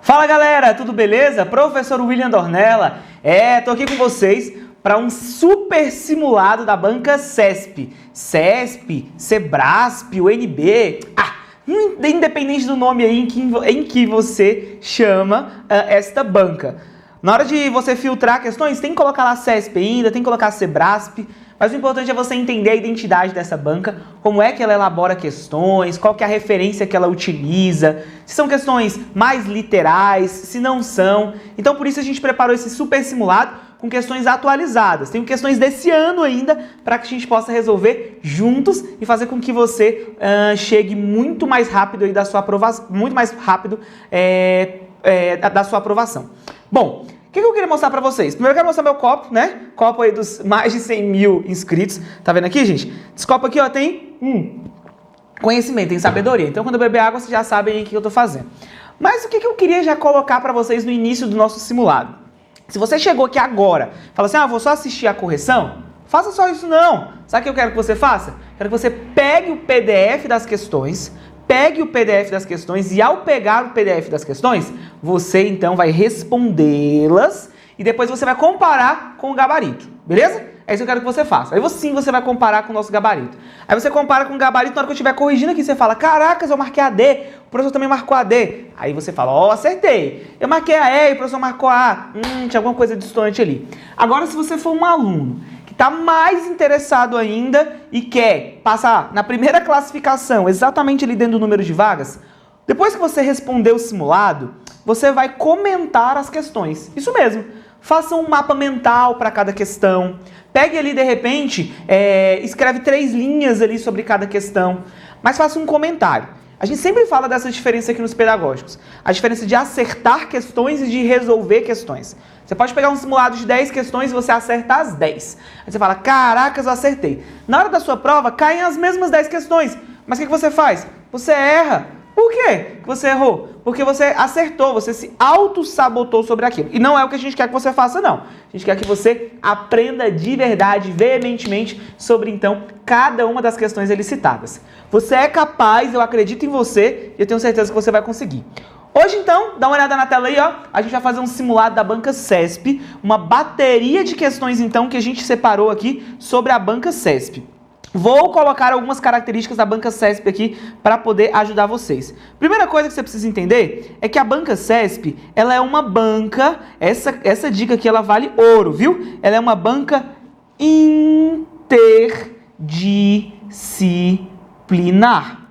Fala galera, tudo beleza? Professor William Dornella. Tô aqui com vocês para um super simulado da banca CESP. CESP, Sebrasp, UNB, independente do nome aí em que você chama esta banca. Na hora de você filtrar questões, tem que colocar lá CESP ainda, tem que colocar Sebrasp, mas o importante é você entender a identidade dessa banca, como é que ela elabora questões, qual que é a referência que ela utiliza, se são questões mais literais, se não são. Então por isso a gente preparou esse super simulado com questões atualizadas. Tem questões desse ano ainda para que a gente possa resolver juntos e fazer com que você chegue muito mais rápido aí da sua aprovação, da sua aprovação. Bom, o que eu queria mostrar pra vocês? Primeiro eu quero mostrar meu copo, né? Copo aí dos mais de 100 mil inscritos. Tá vendo aqui, gente? Esse copo aqui, ó, tem conhecimento, tem sabedoria. Então, quando eu beber água, vocês já sabem o que eu tô fazendo. Mas o que eu queria já colocar pra vocês no início do nosso simulado? Se você chegou aqui agora, fala assim, vou só assistir a correção, faça só isso não. Sabe o que eu quero que você faça? Quero que você pegue o PDF das questões, e ao pegar o PDF das questões, você então vai respondê-las e depois você vai comparar com o gabarito, beleza? É isso que eu quero que você faça. Aí sim você vai comparar com o nosso gabarito. Aí você compara com o gabarito, na hora que eu estiver corrigindo aqui, você fala, caracas, eu marquei a D, o professor também marcou a D. Aí você fala, acertei. Eu marquei a E e o professor marcou a A. Tinha alguma coisa distante ali. Agora, se você for um aluno que está mais interessado ainda e quer passar na primeira classificação, exatamente ali dentro do número de vagas, depois que você responder o simulado, você vai comentar as questões. Isso mesmo. Faça um mapa mental para cada questão. Pegue ali, de repente, escreve 3 linhas ali sobre cada questão, mas faça um comentário. A gente sempre fala dessa diferença aqui nos pedagógicos. A diferença de acertar questões e de resolver questões. Você pode pegar um simulado de 10 questões e você acertar as 10. Aí você fala, caracas, eu acertei. Na hora da sua prova, caem as mesmas 10 questões. Mas o que você faz? Você erra. Por quê que você errou? Porque você acertou, você se auto-sabotou sobre aquilo. E não é o que a gente quer que você faça, não. A gente quer que você aprenda de verdade, veementemente, sobre, então, cada uma das questões ali citadas. Você é capaz, eu acredito em você, e eu tenho certeza que você vai conseguir. Hoje, então, dá uma olhada na tela aí, ó. A gente vai fazer um simulado da banca CESP, uma bateria de questões, então, que a gente separou aqui sobre a banca CESP. Vou colocar algumas características da banca CESP aqui para poder ajudar vocês. Primeira coisa que você precisa entender é que a banca CESP, ela é uma banca, essa dica aqui ela vale ouro, viu? Ela é uma banca interdisciplinar.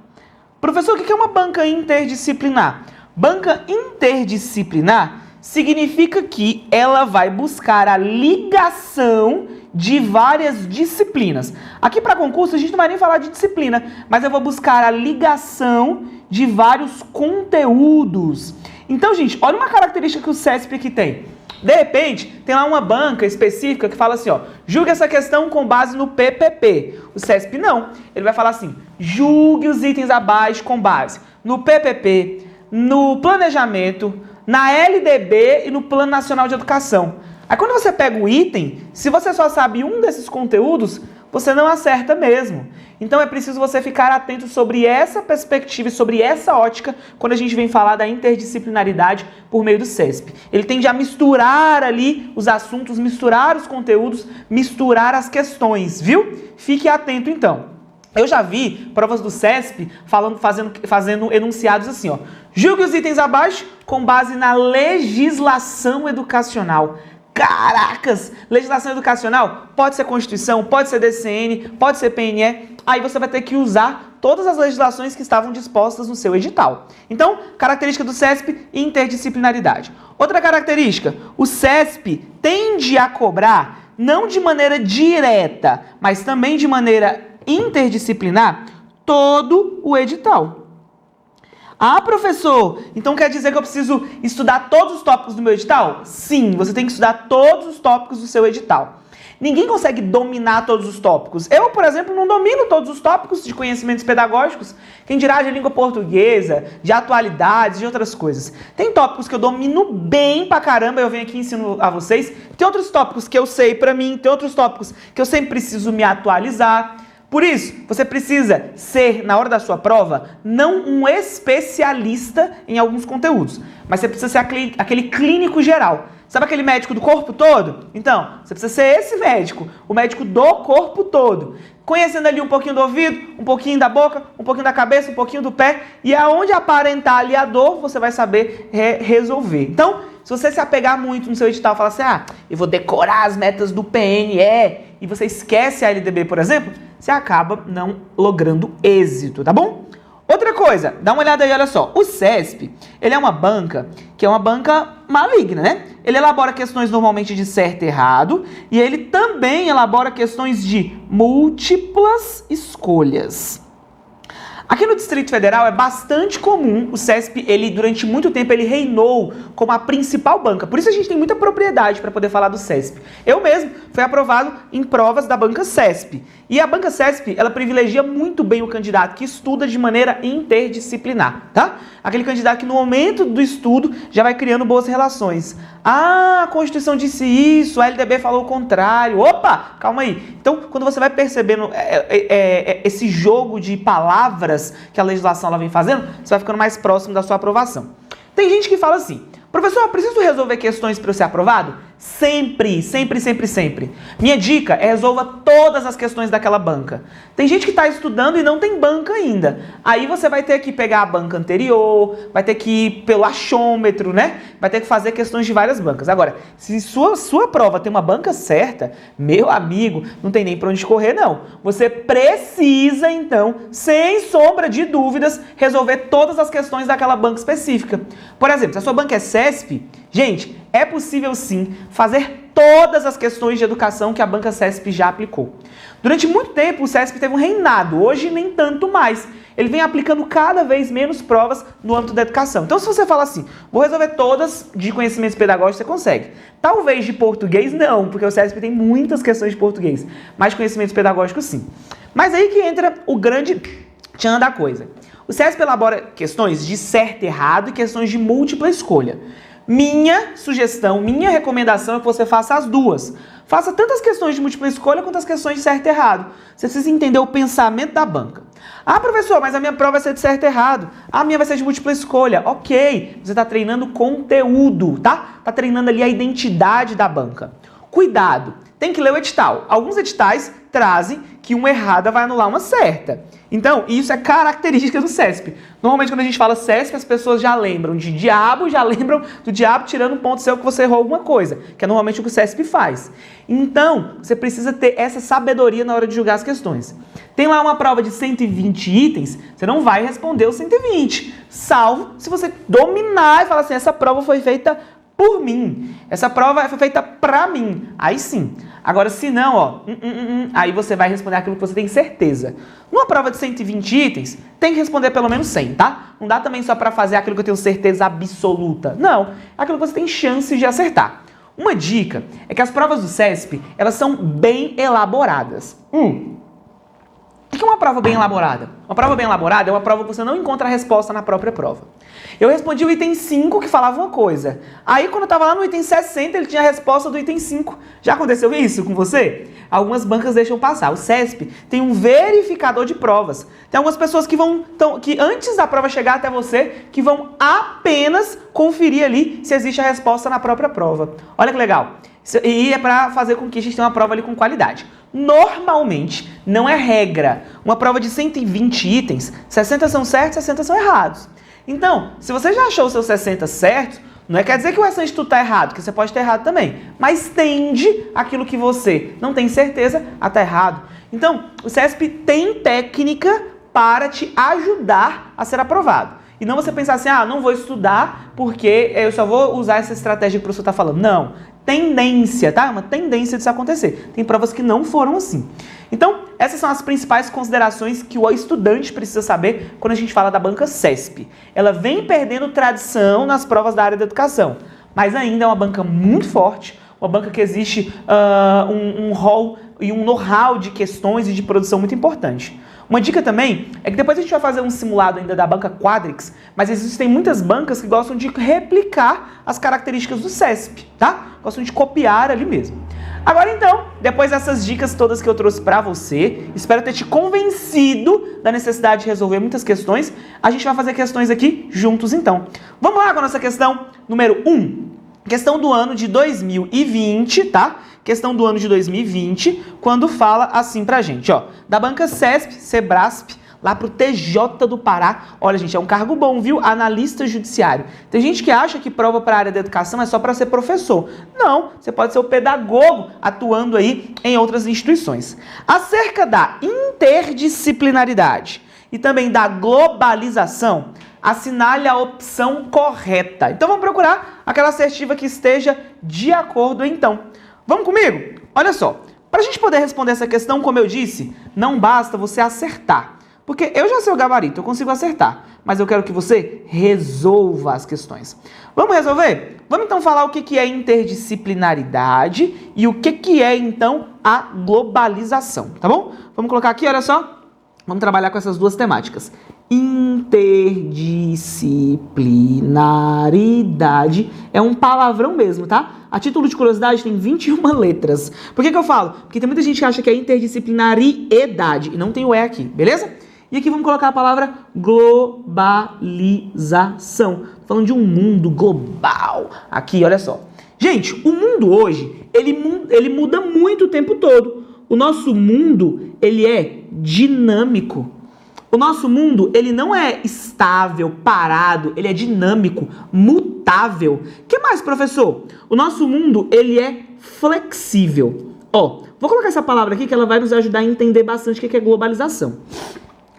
Professor, o que é uma banca interdisciplinar? Banca interdisciplinar significa que ela vai buscar a ligação de várias disciplinas. Aqui para concurso a gente não vai nem falar de disciplina, mas eu vou buscar a ligação de vários conteúdos. Então, gente, olha uma característica que o CESP aqui tem. De repente, tem lá uma banca específica que fala assim, julgue essa questão com base no PPP. O CESP não. Ele vai falar assim, julgue os itens abaixo com base no PPP, no planejamento, na LDB e no Plano Nacional de Educação. Aí quando você pega o item, se você só sabe um desses conteúdos, você não acerta mesmo. Então é preciso você ficar atento sobre essa perspectiva e sobre essa ótica quando a gente vem falar da interdisciplinaridade por meio do CESP. Ele tende a misturar ali os assuntos, misturar os conteúdos, misturar as questões, viu? Fique atento então. Eu já vi provas do CESP fazendo enunciados assim, julgue os itens abaixo com base na legislação educacional. Caracas! Legislação educacional pode ser Constituição, pode ser DCN, pode ser PNE. Aí você vai ter que usar todas as legislações que estavam dispostas no seu edital. Então, característica do CESP, interdisciplinaridade. Outra característica, o CESP tende a cobrar, não de maneira direta, mas também de maneira interdisciplinar, todo o edital. Professor, então quer dizer que eu preciso estudar todos os tópicos do meu edital? Sim, você tem que estudar todos os tópicos do seu edital. Ninguém consegue dominar todos os tópicos. Eu, por exemplo, não domino todos os tópicos de conhecimentos pedagógicos. Quem dirá de língua portuguesa, de atualidades, de outras coisas. Tem tópicos que eu domino bem pra caramba, eu venho aqui e ensino a vocês. Tem outros tópicos que eu sei pra mim, tem outros tópicos que eu sempre preciso me atualizar. Por isso, você precisa ser, na hora da sua prova, não um especialista em alguns conteúdos, mas você precisa ser aquele clínico geral. Sabe aquele médico do corpo todo? Então, você precisa ser esse médico, o médico do corpo todo. Conhecendo ali um pouquinho do ouvido, um pouquinho da boca, um pouquinho da cabeça, um pouquinho do pé, e aonde aparentar ali a dor, você vai saber resolver. Então, se você se apegar muito no seu edital e falar assim, eu vou decorar as metas do PNE, e você esquece a LDB, por exemplo, você acaba não logrando êxito, tá bom? Outra coisa, dá uma olhada aí, olha só. O CESP, ele é uma banca que é uma banca maligna, né? Ele elabora questões normalmente de certo e errado e ele também elabora questões de múltiplas escolhas. Aqui no Distrito Federal é bastante comum, o CESP, durante muito tempo, ele reinou como a principal banca. Por isso a gente tem muita propriedade para poder falar do CESP. Eu mesmo fui aprovado em provas da banca CESP. E a banca CESP, ela privilegia muito bem o candidato que estuda de maneira interdisciplinar, tá? Aquele candidato que no momento do estudo já vai criando boas relações. A Constituição disse isso, a LDB falou o contrário. Opa, calma aí. Então, quando você vai percebendo esse jogo de palavras que a legislação ela vem fazendo, você vai ficando mais próximo da sua aprovação. Tem gente que fala assim, professor, eu preciso resolver questões para eu ser aprovado? Sempre, sempre, sempre, sempre. Minha dica é resolva todas as questões daquela banca. Tem gente que está estudando e não tem banca ainda. Aí você vai ter que pegar a banca anterior, vai ter que ir pelo achômetro, né? Vai ter que fazer questões de várias bancas. Agora, se sua prova tem uma banca certa, meu amigo, não tem nem para onde correr, não. Você precisa, então, sem sombra de dúvidas, resolver todas as questões daquela banca específica. Por exemplo, se a sua banca é CESP, gente, é possível sim fazer todas as questões de educação que a banca CESP já aplicou. Durante muito tempo o CESP teve um reinado, hoje nem tanto mais. Ele vem aplicando cada vez menos provas no âmbito da educação. Então se você fala assim, vou resolver todas de conhecimentos pedagógicos, você consegue. Talvez de português não, porque o CESP tem muitas questões de português, mas de conhecimentos pedagógicos sim. Mas aí que entra o grande tchan da coisa. O CESP elabora questões de certo e errado e questões de múltipla escolha. Minha sugestão, minha recomendação é que você faça as duas. Faça tanto as questões de múltipla escolha quanto as questões de certo e errado. Você precisa entender o pensamento da banca. Ah, professor, mas a minha prova vai ser de certo e errado. A minha vai ser de múltipla escolha. Ok, você está treinando conteúdo, tá? Está treinando ali a identidade da banca. Cuidado, tem que ler o edital. Alguns editais trazem que uma errada vai anular uma certa. Então, isso é característica do CESP. Normalmente, quando a gente fala CESP, as pessoas já lembram de diabo, já lembram do diabo tirando um ponto seu que você errou alguma coisa, que é normalmente o que o CESP faz. Então, você precisa ter essa sabedoria na hora de julgar as questões. Tem lá uma prova de 120 itens, você não vai responder os 120, salvo se você dominar e falar assim, essa prova foi feita por mim. Essa prova foi feita pra mim. Aí sim. Agora, se não, aí você vai responder aquilo que você tem certeza. Numa prova de 120 itens, tem que responder pelo menos 100, tá? Não dá também só pra fazer aquilo que eu tenho certeza absoluta. Não. É aquilo que você tem chance de acertar. Uma dica é que as provas do CESP, elas são bem elaboradas. O que é uma prova bem elaborada? Uma prova bem elaborada é uma prova que você não encontra a resposta na própria prova. Eu respondi o item 5 que falava uma coisa. Aí quando eu estava lá no item 60, ele tinha a resposta do item 5. Já aconteceu isso com você? Algumas bancas deixam passar. O CESP tem um verificador de provas. Tem algumas pessoas que que antes da prova chegar até você, que vão apenas conferir ali se existe a resposta na própria prova. Olha que legal. E é para fazer com que a gente tenha uma prova ali com qualidade. Normalmente, não é regra. Uma prova de 120 itens, 60 são certos, 60 são errados. Então, se você já achou os seus 60 certos, não quer dizer que o restante tudo está errado, que você pode ter errado também. Mas tende aquilo que você não tem certeza a estar errado. Então, o CESP tem técnica para te ajudar a ser aprovado. E não você pensar assim, não vou estudar porque eu só vou usar essa estratégia que o professor está falando. Não. Tendência, tá? Uma tendência disso acontecer. Tem provas que não foram assim. Então, essas são as principais considerações que o estudante precisa saber quando a gente fala da banca CESP. Ela vem perdendo tradição nas provas da área da educação, mas ainda é uma banca muito forte, uma banca que existe um rol e um know-how de questões e de produção muito importante. Uma dica também é que depois a gente vai fazer um simulado ainda da banca Quadrix, mas existem muitas bancas que gostam de replicar as características do CESP, tá? Gostam de copiar ali mesmo. Agora então, depois dessas dicas todas que eu trouxe pra você, espero ter te convencido da necessidade de resolver muitas questões. A gente vai fazer questões aqui juntos então. Vamos lá com a nossa questão número 1. Questão do ano de 2020, tá? Questão do ano de 2020, quando fala assim pra gente, ó. Da banca CESP, Sebrasp, lá pro TJ do Pará. Olha, gente, é um cargo bom, viu? Analista judiciário. Tem gente que acha que prova para a área da educação é só para ser professor. Não, você pode ser o pedagogo atuando aí em outras instituições. Acerca da interdisciplinaridade e também da globalização, assinale a opção correta. Então vamos procurar aquela assertiva que esteja de acordo então. Vamos comigo? Olha só, para a gente poder responder essa questão, como eu disse, não basta você acertar. Porque eu já sei o gabarito, eu consigo acertar, mas eu quero que você resolva as questões. Vamos resolver? Vamos então falar o que é interdisciplinaridade e o que é então a globalização, tá bom? Vamos colocar aqui, olha só. Vamos trabalhar com essas duas temáticas. Interdisciplinaridade é um palavrão mesmo, tá? A título de curiosidade tem 21 letras. Por que eu falo? Porque tem muita gente que acha que é interdisciplinariedade e não tem o E aqui, beleza? E aqui vamos colocar a palavra globalização. Tô falando de um mundo global. Aqui, olha só. Gente, o mundo hoje, ele muda muito o tempo todo. O nosso mundo, ele é dinâmico. O nosso mundo, ele não é estável, parado, ele é dinâmico, mutável. O que mais, professor? O nosso mundo, ele é flexível. Ó, vou colocar essa palavra aqui que ela vai nos ajudar a entender bastante o que é globalização.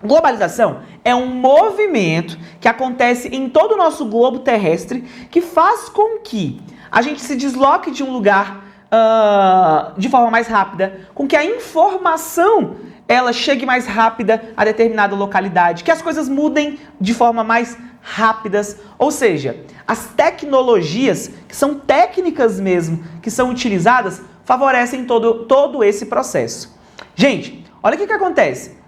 Globalização é um movimento que acontece em todo o nosso globo terrestre que faz com que a gente se desloque de um lugar de forma mais rápida, com que a informação ela chegue mais rápida a determinada localidade, que as coisas mudem de forma mais rápidas, ou seja, as tecnologias, que são técnicas mesmo, que são utilizadas, favorecem todo esse processo. Gente, olha o que acontece.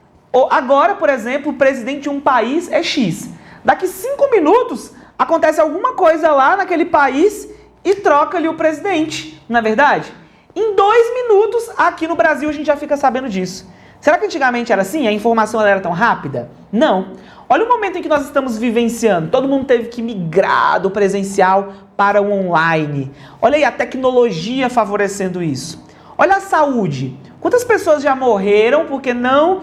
Agora, por exemplo, o presidente de um país é X. Daqui 5 minutos, acontece alguma coisa lá naquele país e troca ali o presidente, não é verdade? Em 2 minutos, aqui no Brasil, a gente já fica sabendo disso. Será que antigamente era assim? A informação era tão rápida? Não. Olha o momento em que nós estamos vivenciando. Todo mundo teve que migrar do presencial para o online. Olha aí a tecnologia favorecendo isso. Olha a saúde. Quantas pessoas já morreram porque não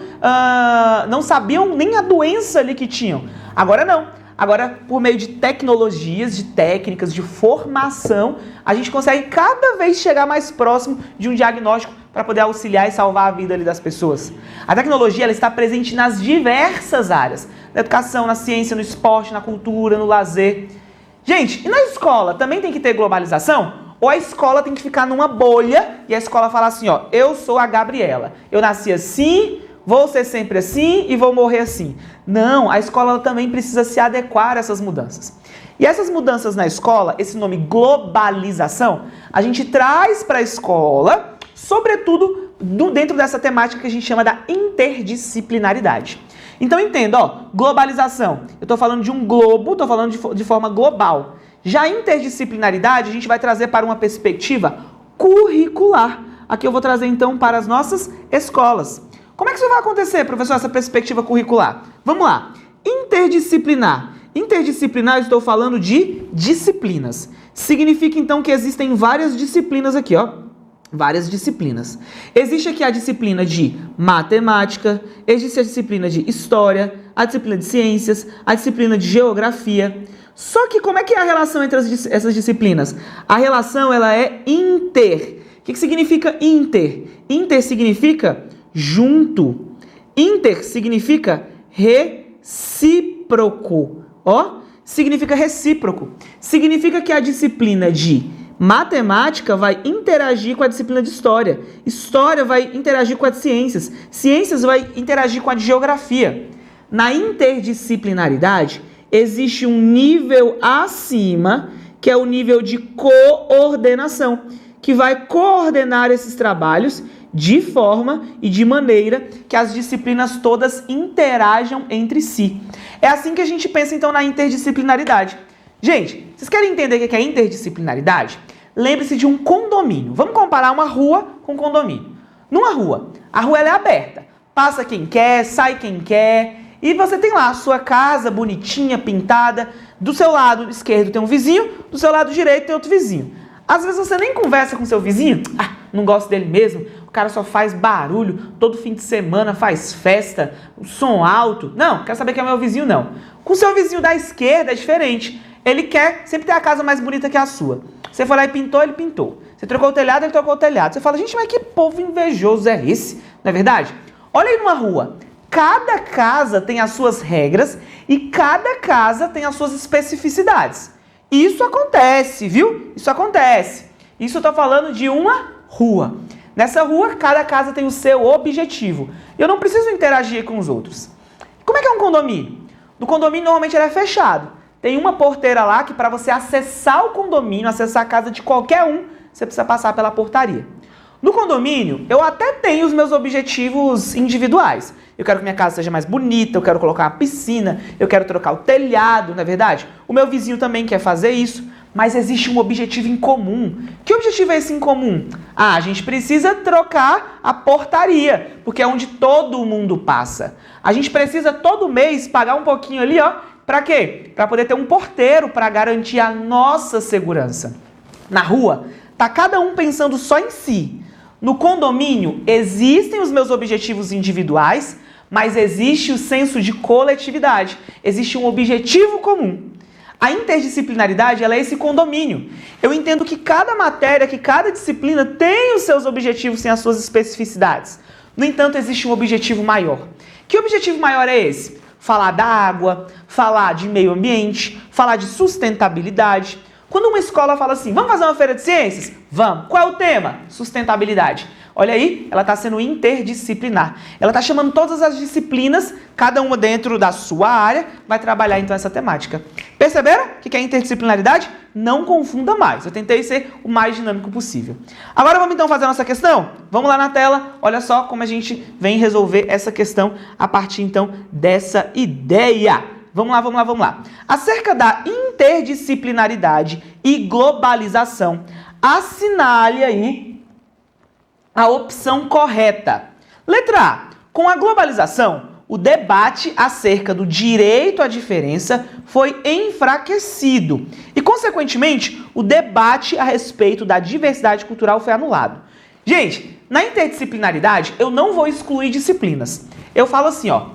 sabiam nem a doença ali que tinham? Agora não. Agora, por meio de tecnologias, de técnicas, de formação, a gente consegue cada vez chegar mais próximo de um diagnóstico para poder auxiliar e salvar a vida ali das pessoas. A tecnologia ela está presente nas diversas áreas. Na educação, na ciência, no esporte, na cultura, no lazer. Gente, e na escola também tem que ter globalização? Ou a escola tem que ficar numa bolha e a escola fala assim, ó, eu sou a Gabriela, eu nasci assim, vou ser sempre assim e vou morrer assim. Não, a escola também precisa se adequar a essas mudanças. E essas mudanças na escola, esse nome globalização, a gente traz para a escola, sobretudo dentro dessa temática que a gente chama da interdisciplinaridade. Então entenda, ó, globalização, eu estou falando de um globo, estou falando de forma global. Já a interdisciplinaridade a gente vai trazer para uma perspectiva curricular. Aqui eu vou trazer então para as nossas escolas. Como é que isso vai acontecer, professor, essa perspectiva curricular? Vamos lá. Interdisciplinar. Interdisciplinar, eu estou falando de disciplinas. Significa então que existem várias disciplinas aqui, ó. Várias disciplinas. Existe aqui a disciplina de matemática, existe a disciplina de história, a disciplina de ciências, a disciplina de geografia. Só que como é que é a relação entre essas disciplinas? A relação ela é inter. O que significa inter? Inter significa junto. Inter significa recíproco. Ó, significa recíproco. Significa que a disciplina de matemática vai interagir com a disciplina de história. História vai interagir com a de ciências. Ciências vai interagir com a de geografia. Na interdisciplinaridade, existe um nível acima, que é o nível de coordenação, que vai coordenar esses trabalhos de forma e de maneira que as disciplinas todas interajam entre si. É assim que a gente pensa, então, na interdisciplinaridade. Gente, vocês querem entender o que é interdisciplinaridade? lembre-se de um condomínio. Vamos comparar uma rua com um condomínio. Numa rua, a rua ela é aberta. Passa quem quer, sai quem quer. E você tem lá a sua casa bonitinha, pintada. Do seu lado esquerdo tem um vizinho, do seu lado direito tem outro vizinho. Às vezes você nem conversa com seu vizinho. Ah, não gosto dele mesmo. O cara só faz barulho, todo fim de semana faz festa, som alto. Não, quero saber quem é meu vizinho, não. Com o seu vizinho da esquerda é diferente. Ele quer sempre ter a casa mais bonita que a sua. Você foi lá e pintou, ele pintou. Você trocou o telhado, ele trocou o telhado. Você fala, gente, mas que povo invejoso é esse? Não é verdade? Olha aí numa rua. Cada casa tem as suas regras e cada casa tem as suas especificidades. Isso acontece, viu? Isso acontece. Isso eu tô falando de uma rua. Nessa rua, cada casa tem o seu objetivo. Eu não preciso interagir com os outros. Como é que é um condomínio? No condomínio, normalmente, ele é fechado. Tem uma porteira lá que para você acessar o condomínio, acessar a casa de qualquer um, você precisa passar pela portaria. No condomínio, eu até tenho os meus objetivos individuais. Eu quero que minha casa seja mais bonita, eu quero colocar uma piscina, eu quero trocar o telhado, não é verdade? O meu vizinho também quer fazer isso, mas existe um objetivo em comum. Que objetivo é esse em comum? Ah, a gente precisa trocar a portaria, porque é onde todo mundo passa. A gente precisa todo mês pagar um pouquinho ali, ó, para quê? Para poder ter um porteiro para garantir a nossa segurança. Na rua, tá cada um pensando só em si. No condomínio, existem os meus objetivos individuais, mas existe o senso de coletividade. Existe um objetivo comum. A interdisciplinaridade, ela é esse condomínio. Eu entendo que cada matéria, que cada disciplina tem os seus objetivos, tem as suas especificidades. No entanto, existe um objetivo maior. Que objetivo maior é esse? Falar da água, falar de meio ambiente, falar de sustentabilidade. Quando uma escola fala assim, vamos fazer uma feira de ciências? Vamos. Qual é o tema? Sustentabilidade. Olha aí, ela está sendo interdisciplinar. Ela está chamando todas as disciplinas, cada uma dentro da sua área, vai trabalhar então essa temática. Perceberam o que é interdisciplinaridade? Não confunda mais. Eu tentei ser o mais dinâmico possível. Agora vamos então fazer a nossa questão? Vamos lá na tela. Olha só como a gente vem resolver essa questão a partir então dessa ideia. Vamos lá, vamos lá, vamos lá. Acerca da interdisciplinaridade e globalização, assinale aí a opção correta. Letra A. Com a globalização, o debate acerca do direito à diferença foi enfraquecido e, consequentemente, o debate a respeito da diversidade cultural foi anulado. Gente, na interdisciplinaridade, eu não vou excluir disciplinas. Eu falo assim, ó,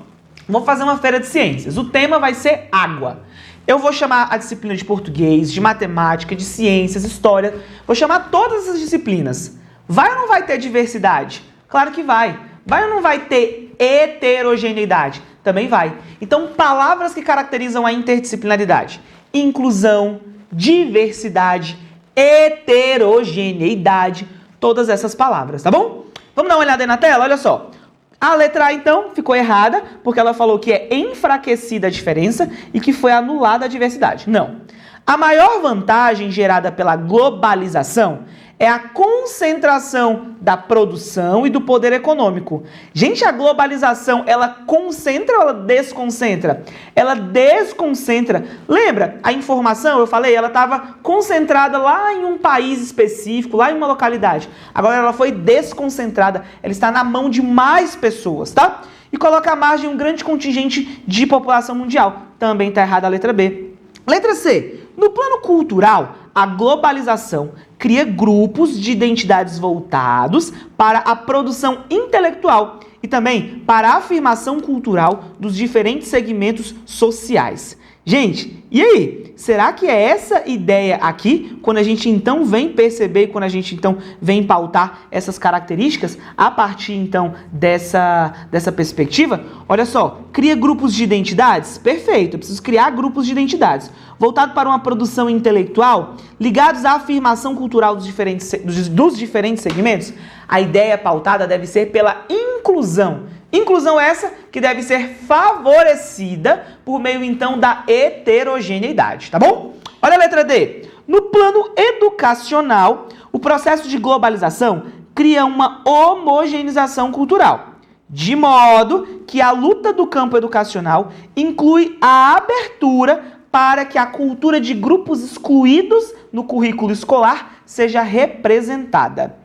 vou fazer uma feira de ciências, o tema vai ser água. Eu vou chamar a disciplina de português, de matemática, de ciências, história, vou chamar todas as disciplinas. Vai ou não vai ter diversidade? Claro que vai. Vai ou não vai ter heterogeneidade? Também vai. Então, palavras que caracterizam a interdisciplinaridade: inclusão, diversidade, heterogeneidade, todas essas palavras, tá bom? Vamos dar uma olhada aí na tela? Olha só. A letra A, então, ficou errada, porque ela falou que é enfraquecida a diferença e que foi anulada a diversidade. Não. A maior vantagem gerada pela globalização é a concentração da produção e do poder econômico. Gente, a globalização, ela concentra ou ela desconcentra? Ela desconcentra. Lembra? A informação, eu falei, ela estava concentrada lá em um país específico, lá em uma localidade. Agora ela foi desconcentrada. Ela está na mão de mais pessoas, tá? E coloca à margem um grande contingente de população mundial. Também está errada a letra B. Letra C. No plano cultural, a globalização cria grupos de identidades voltados para a produção intelectual e também para a afirmação cultural dos diferentes segmentos sociais. Gente, e aí? Será que é essa ideia aqui, quando a gente então vem perceber, quando a gente então vem pautar essas características a partir então dessa perspectiva? Olha só, cria grupos de identidades? Perfeito, eu preciso criar grupos de identidades. Voltado para uma produção intelectual, ligados à afirmação cultural dos diferentes segmentos, a ideia pautada deve ser pela inclusão. Inclusão essa que deve ser favorecida por meio, então, da heterogeneidade, tá bom? Olha a letra D. No plano educacional, o processo de globalização cria uma homogeneização cultural, de modo que a luta do campo educacional inclui a abertura para que a cultura de grupos excluídos no currículo escolar seja representada.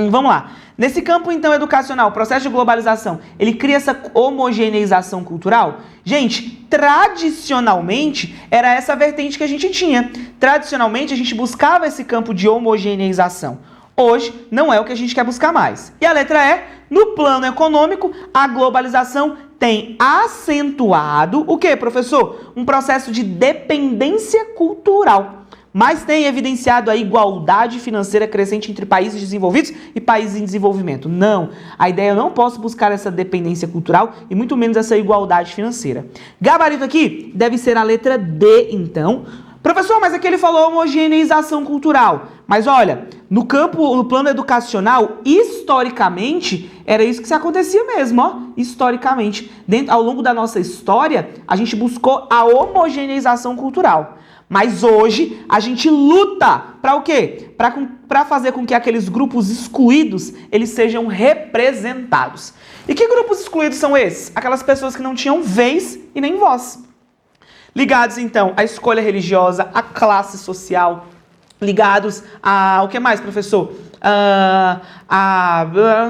Vamos lá. Nesse campo, então, educacional, o processo de globalização, ele cria essa homogeneização cultural? Gente, tradicionalmente, era essa vertente que a gente tinha. Tradicionalmente, a gente buscava esse campo de homogeneização. Hoje, não é o que a gente quer buscar mais. E a letra E, no plano econômico, a globalização tem acentuado o quê, professor? Um processo de dependência cultural. Mas tem evidenciado a igualdade financeira crescente entre países desenvolvidos e países em desenvolvimento. Não, a ideia, eu não posso buscar essa dependência cultural e muito menos essa igualdade financeira. Gabarito aqui deve ser a letra D, então. Professor, mas aqui ele falou homogeneização cultural. Mas olha, no plano educacional, historicamente, era isso que se acontecia mesmo, ó. Historicamente. Ao longo da nossa história, a gente buscou a homogeneização cultural. Mas hoje a gente luta para o quê? Para fazer com que aqueles grupos excluídos eles sejam representados. E que grupos excluídos são esses? Aquelas pessoas que não tinham vez e nem voz. Ligados então à escolha religiosa, à classe social, ligados a o que mais, professor?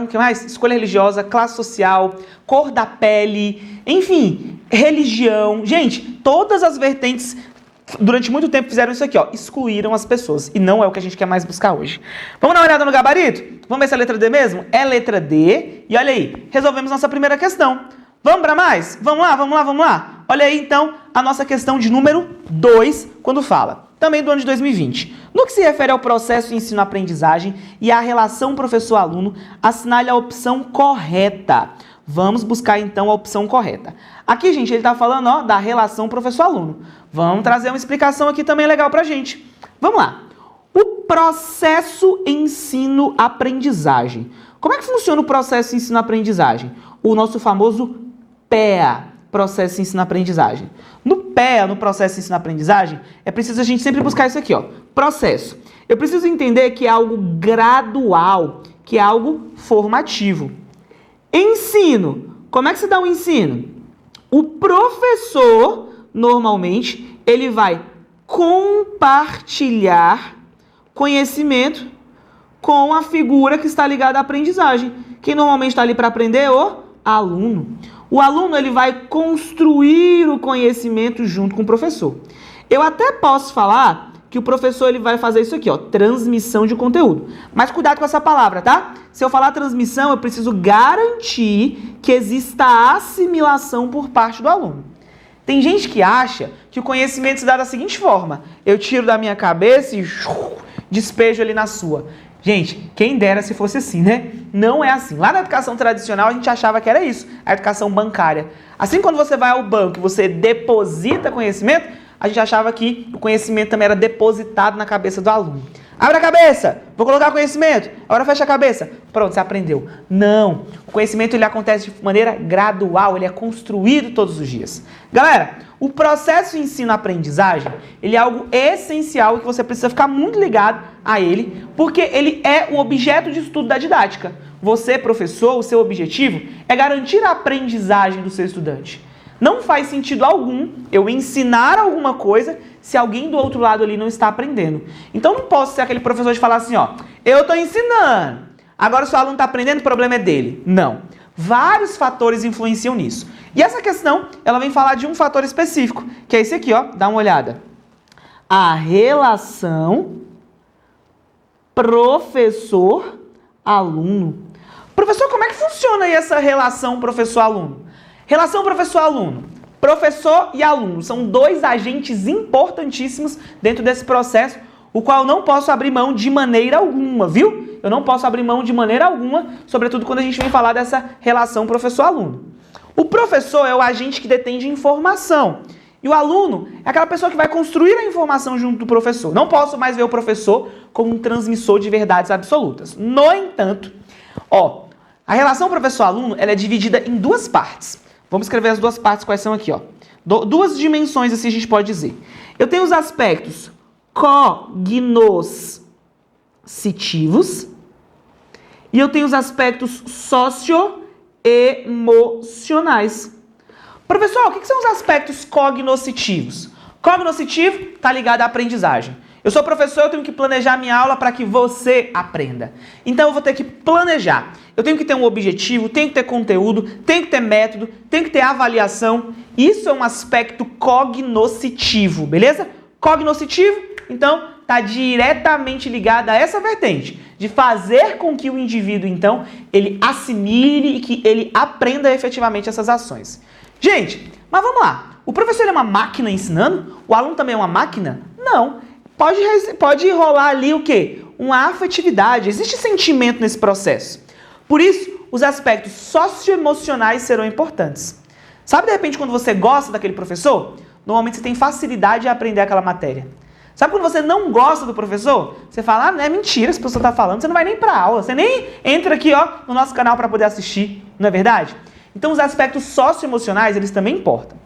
O que mais? Escolha religiosa, classe social, cor da pele, enfim, religião. Gente, todas as vertentes durante muito tempo fizeram isso aqui, ó, excluíram as pessoas. E não é o que a gente quer mais buscar hoje. Vamos dar uma olhada no gabarito? Vamos ver se é a letra D mesmo? É letra D. E olha aí, resolvemos nossa primeira questão. Vamos para mais? Vamos lá, vamos lá, vamos lá. Olha aí, então, a nossa questão de número 2, quando fala. Também do ano de 2020. No que se refere ao processo de ensino-aprendizagem e à relação professor-aluno, assinale a opção correta. Vamos buscar, então, a opção correta. Aqui, gente, ele está falando, ó, da relação professor-aluno. Vamos trazer uma explicação aqui também legal pra gente. Vamos lá. O processo ensino-aprendizagem. Como é que funciona o processo ensino-aprendizagem? O nosso famoso PEA, processo ensino-aprendizagem. No PEA, no processo ensino-aprendizagem, é preciso a gente sempre buscar isso aqui, ó. Processo. Eu preciso entender que é algo gradual, que é algo formativo. Ensino. Como é que se dá um ensino? O professor, normalmente, ele vai compartilhar conhecimento com a figura que está ligada à aprendizagem. Quem normalmente está ali para aprender é o aluno. O aluno ele vai construir o conhecimento junto com o professor. Eu até posso falar que o professor ele vai fazer isso aqui, ó, transmissão de conteúdo. Mas cuidado com essa palavra, tá? Se eu falar transmissão, eu preciso garantir que exista assimilação por parte do aluno. Tem gente que acha que o conhecimento se dá da seguinte forma: eu tiro da minha cabeça e despejo ali na sua. Gente, quem dera se fosse assim, né? Não é assim. Lá na educação tradicional a gente achava que era isso, a educação bancária. Assim, quando você vai ao banco e você deposita conhecimento, a gente achava que o conhecimento também era depositado na cabeça do aluno. Abre a cabeça, vou colocar o conhecimento, agora fecha a cabeça. Pronto, você aprendeu. Não, o conhecimento ele acontece de maneira gradual, ele é construído todos os dias. Galera, o processo de ensino-aprendizagem, ele é algo essencial e que você precisa ficar muito ligado a ele, porque ele é o objeto de estudo da didática. Você, professor, o seu objetivo é garantir a aprendizagem do seu estudante. Não faz sentido algum eu ensinar alguma coisa se alguém do outro lado ali não está aprendendo. Então não posso ser aquele professor de falar assim, ó, eu estou ensinando, agora o seu aluno está aprendendo, o problema é dele. Não. Vários fatores influenciam nisso. E essa questão, ela vem falar de um fator específico, que é esse aqui, ó, dá uma olhada. A relação professor-aluno. Professor, como é que funciona aí essa relação professor-aluno? Relação professor-aluno. Professor e aluno são dois agentes importantíssimos dentro desse processo, o qual eu não posso abrir mão de maneira alguma, viu? Eu não posso abrir mão de maneira alguma, sobretudo quando a gente vem falar dessa relação professor-aluno. O professor é o agente que detém de informação. E o aluno é aquela pessoa que vai construir a informação junto do professor. Não posso mais ver o professor como um transmissor de verdades absolutas. No entanto, ó, a relação professor-aluno ela é dividida em duas partes. Vamos escrever as duas partes, quais são aqui, ó. Duas dimensões, assim a gente pode dizer. Eu tenho os aspectos cognoscitivos e eu tenho os aspectos socioemocionais. Professor, o que são os aspectos cognoscitivos? Cognoscitivo está ligado à aprendizagem. Eu sou professor, eu tenho que planejar minha aula para que você aprenda. Então eu vou ter que planejar. Eu tenho que ter um objetivo, tenho que ter conteúdo, tenho que ter método, tenho que ter avaliação. Isso é um aspecto cognoscitivo, beleza? Cognoscitivo, então, está diretamente ligado a essa vertente de fazer com que o indivíduo, então, ele assimile e que ele aprenda efetivamente essas ações. Gente, mas vamos lá. O professor é uma máquina ensinando? O aluno também é uma máquina? Não. Pode rolar ali o quê? Uma afetividade. Existe sentimento nesse processo. Por isso, os aspectos socioemocionais serão importantes. Sabe, de repente, quando você gosta daquele professor, normalmente você tem facilidade em aprender aquela matéria. Sabe quando você não gosta do professor? Você fala, não é mentira, esse professor está falando, você não vai nem para aula, você nem entra aqui no nosso canal para poder assistir, não é verdade? Então os aspectos socioemocionais, eles também importam.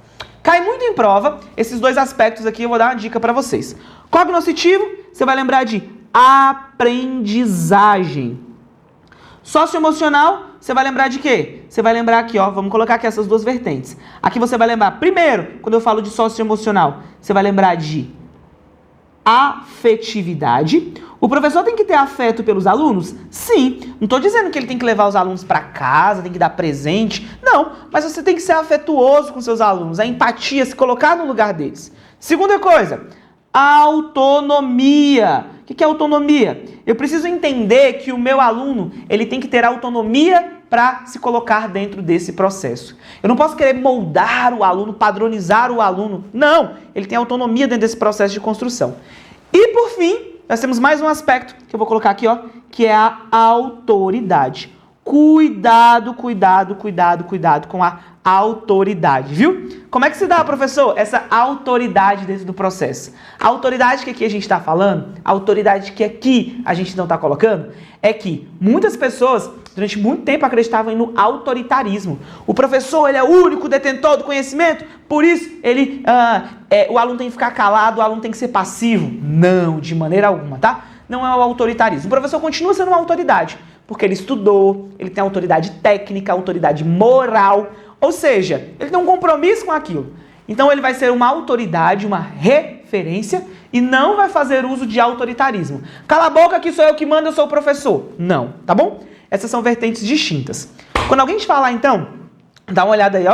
Cai muito em prova, esses dois aspectos aqui eu vou dar uma dica para vocês. Cognoscitivo, você vai lembrar de aprendizagem. Socioemocional, você vai lembrar de quê? Você vai lembrar aqui, vamos colocar aqui essas duas vertentes. Aqui você vai lembrar, primeiro, quando eu falo de socioemocional, você vai lembrar de afetividade. O professor tem que ter afeto pelos alunos? Sim. Não estou dizendo que ele tem que levar os alunos para casa, tem que dar presente. Não, mas você tem que ser afetuoso com seus alunos, a empatia, se colocar no lugar deles. Segunda coisa, autonomia. O que é autonomia? Eu preciso entender que o meu aluno, ele tem que ter autonomia para se colocar dentro desse processo. Eu não posso querer moldar o aluno, padronizar o aluno. Não, ele tem autonomia dentro desse processo de construção. E por fim, nós temos mais um aspecto que eu vou colocar aqui, que é a autoridade. Cuidado, cuidado, cuidado, cuidado com a autoridade, viu? Como é que se dá, professor, essa autoridade dentro do processo? A autoridade que aqui a gente está falando, a autoridade que aqui a gente não está colocando, é que muitas pessoas, durante muito tempo, acreditavam no autoritarismo. O professor, ele é o único detentor do conhecimento, por isso o aluno tem que ficar calado, o aluno tem que ser passivo. Não, de maneira alguma, tá? Não é o autoritarismo. O professor continua sendo uma autoridade, porque ele estudou, ele tem autoridade técnica, autoridade moral, ou seja, ele tem um compromisso com aquilo. Então ele vai ser uma autoridade, uma referência e não vai fazer uso de autoritarismo. Cala a boca que sou eu que mando, eu sou o professor. Não, tá bom? Essas são vertentes distintas. Quando alguém te falar, então, dá uma olhada aí,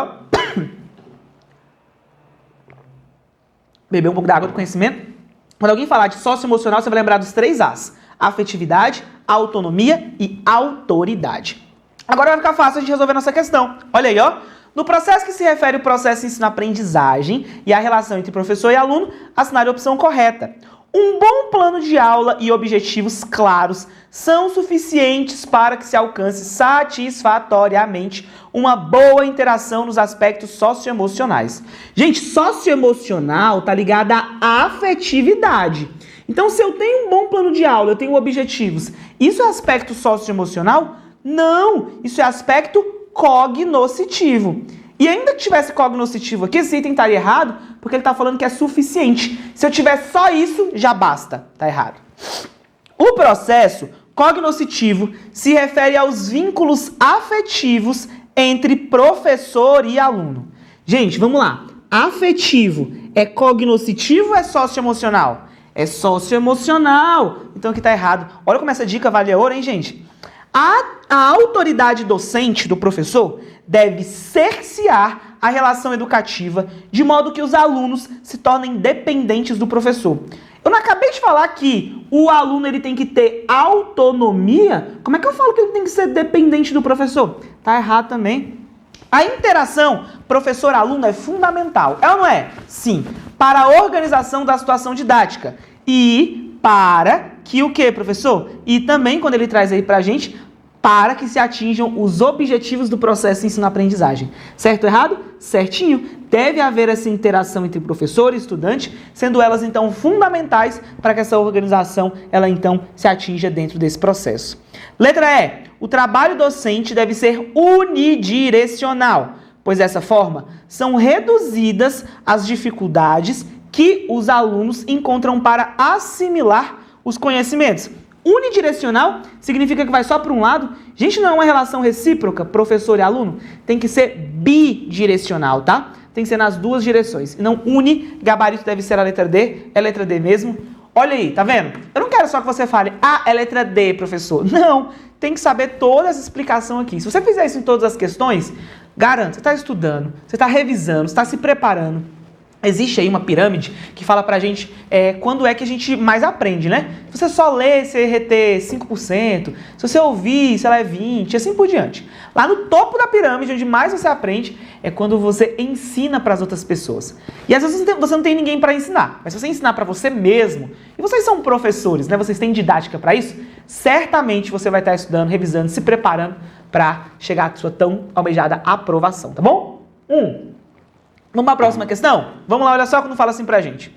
Beber um pouco da água do conhecimento. Quando alguém falar de socioemocional, você vai lembrar dos 3 As. Afetividade, autonomia e autoridade. Agora vai ficar fácil a gente resolver nossa questão. Olha aí, No processo que se refere ao processo de ensino-aprendizagem e a relação entre professor e aluno, assinale a opção correta. Um bom plano de aula e objetivos claros são suficientes para que se alcance satisfatoriamente uma boa interação nos aspectos socioemocionais. Gente, socioemocional está ligado à afetividade. Então, se eu tenho um bom plano de aula, eu tenho objetivos, isso é aspecto socioemocional? Não, isso é aspecto cognoscitivo. E ainda que tivesse cognoscitivo aqui, esse item estaria errado, porque ele está falando que é suficiente. Se eu tiver só isso, já basta. Está errado. O processo cognoscitivo se refere aos vínculos afetivos entre professor e aluno. Gente, vamos lá. Afetivo é cognoscitivo ou é socioemocional? É socioemocional. Então aqui está errado. Olha como essa dica vale ouro, hein, gente? A autoridade docente do professor deve cercear a relação educativa de modo que os alunos se tornem dependentes do professor. Eu não acabei de falar que o aluno ele tem que ter autonomia? Como é que eu falo que ele tem que ser dependente do professor? Tá errado também. A interação professor-aluno é fundamental. É ou não é? Sim. Para a organização da situação didática. E para que o quê, professor? E também, quando ele traz aí pra gente, para que se atinjam os objetivos do processo de ensino-aprendizagem. Certo ou errado? Certinho. Deve haver essa interação entre professor e estudante, sendo elas, então, fundamentais para que essa organização, ela, então, se atinja dentro desse processo. Letra E. O trabalho docente deve ser unidirecional, pois dessa forma são reduzidas as dificuldades que os alunos encontram para assimilar os conhecimentos. Unidirecional significa que vai só para um lado. Gente, não é uma relação recíproca, professor e aluno. Tem que ser bidirecional, tá? Tem que ser nas duas direções. E não uni, gabarito deve ser a letra D, é a letra D mesmo. Olha aí, tá vendo? Eu não quero só que você fale, é letra D, professor. Não, tem que saber toda essa explicação aqui. Se você fizer isso em todas as questões, garanto, você está estudando, você está revisando, você está se preparando. Existe aí uma pirâmide que fala pra gente quando é que a gente mais aprende, né? Se você só lê, você reter 5%, se você ouvir, sei lá, é 20%, assim por diante. Lá no topo da pirâmide, onde mais você aprende, é quando você ensina para as outras pessoas. E às vezes você não tem ninguém para ensinar, mas se você ensinar para você mesmo, e vocês são professores, né? Vocês têm didática para isso, certamente você vai estar estudando, revisando, se preparando para chegar à sua tão almejada aprovação, tá bom? Vamos para a próxima questão? Vamos lá, olha só quando fala assim pra gente.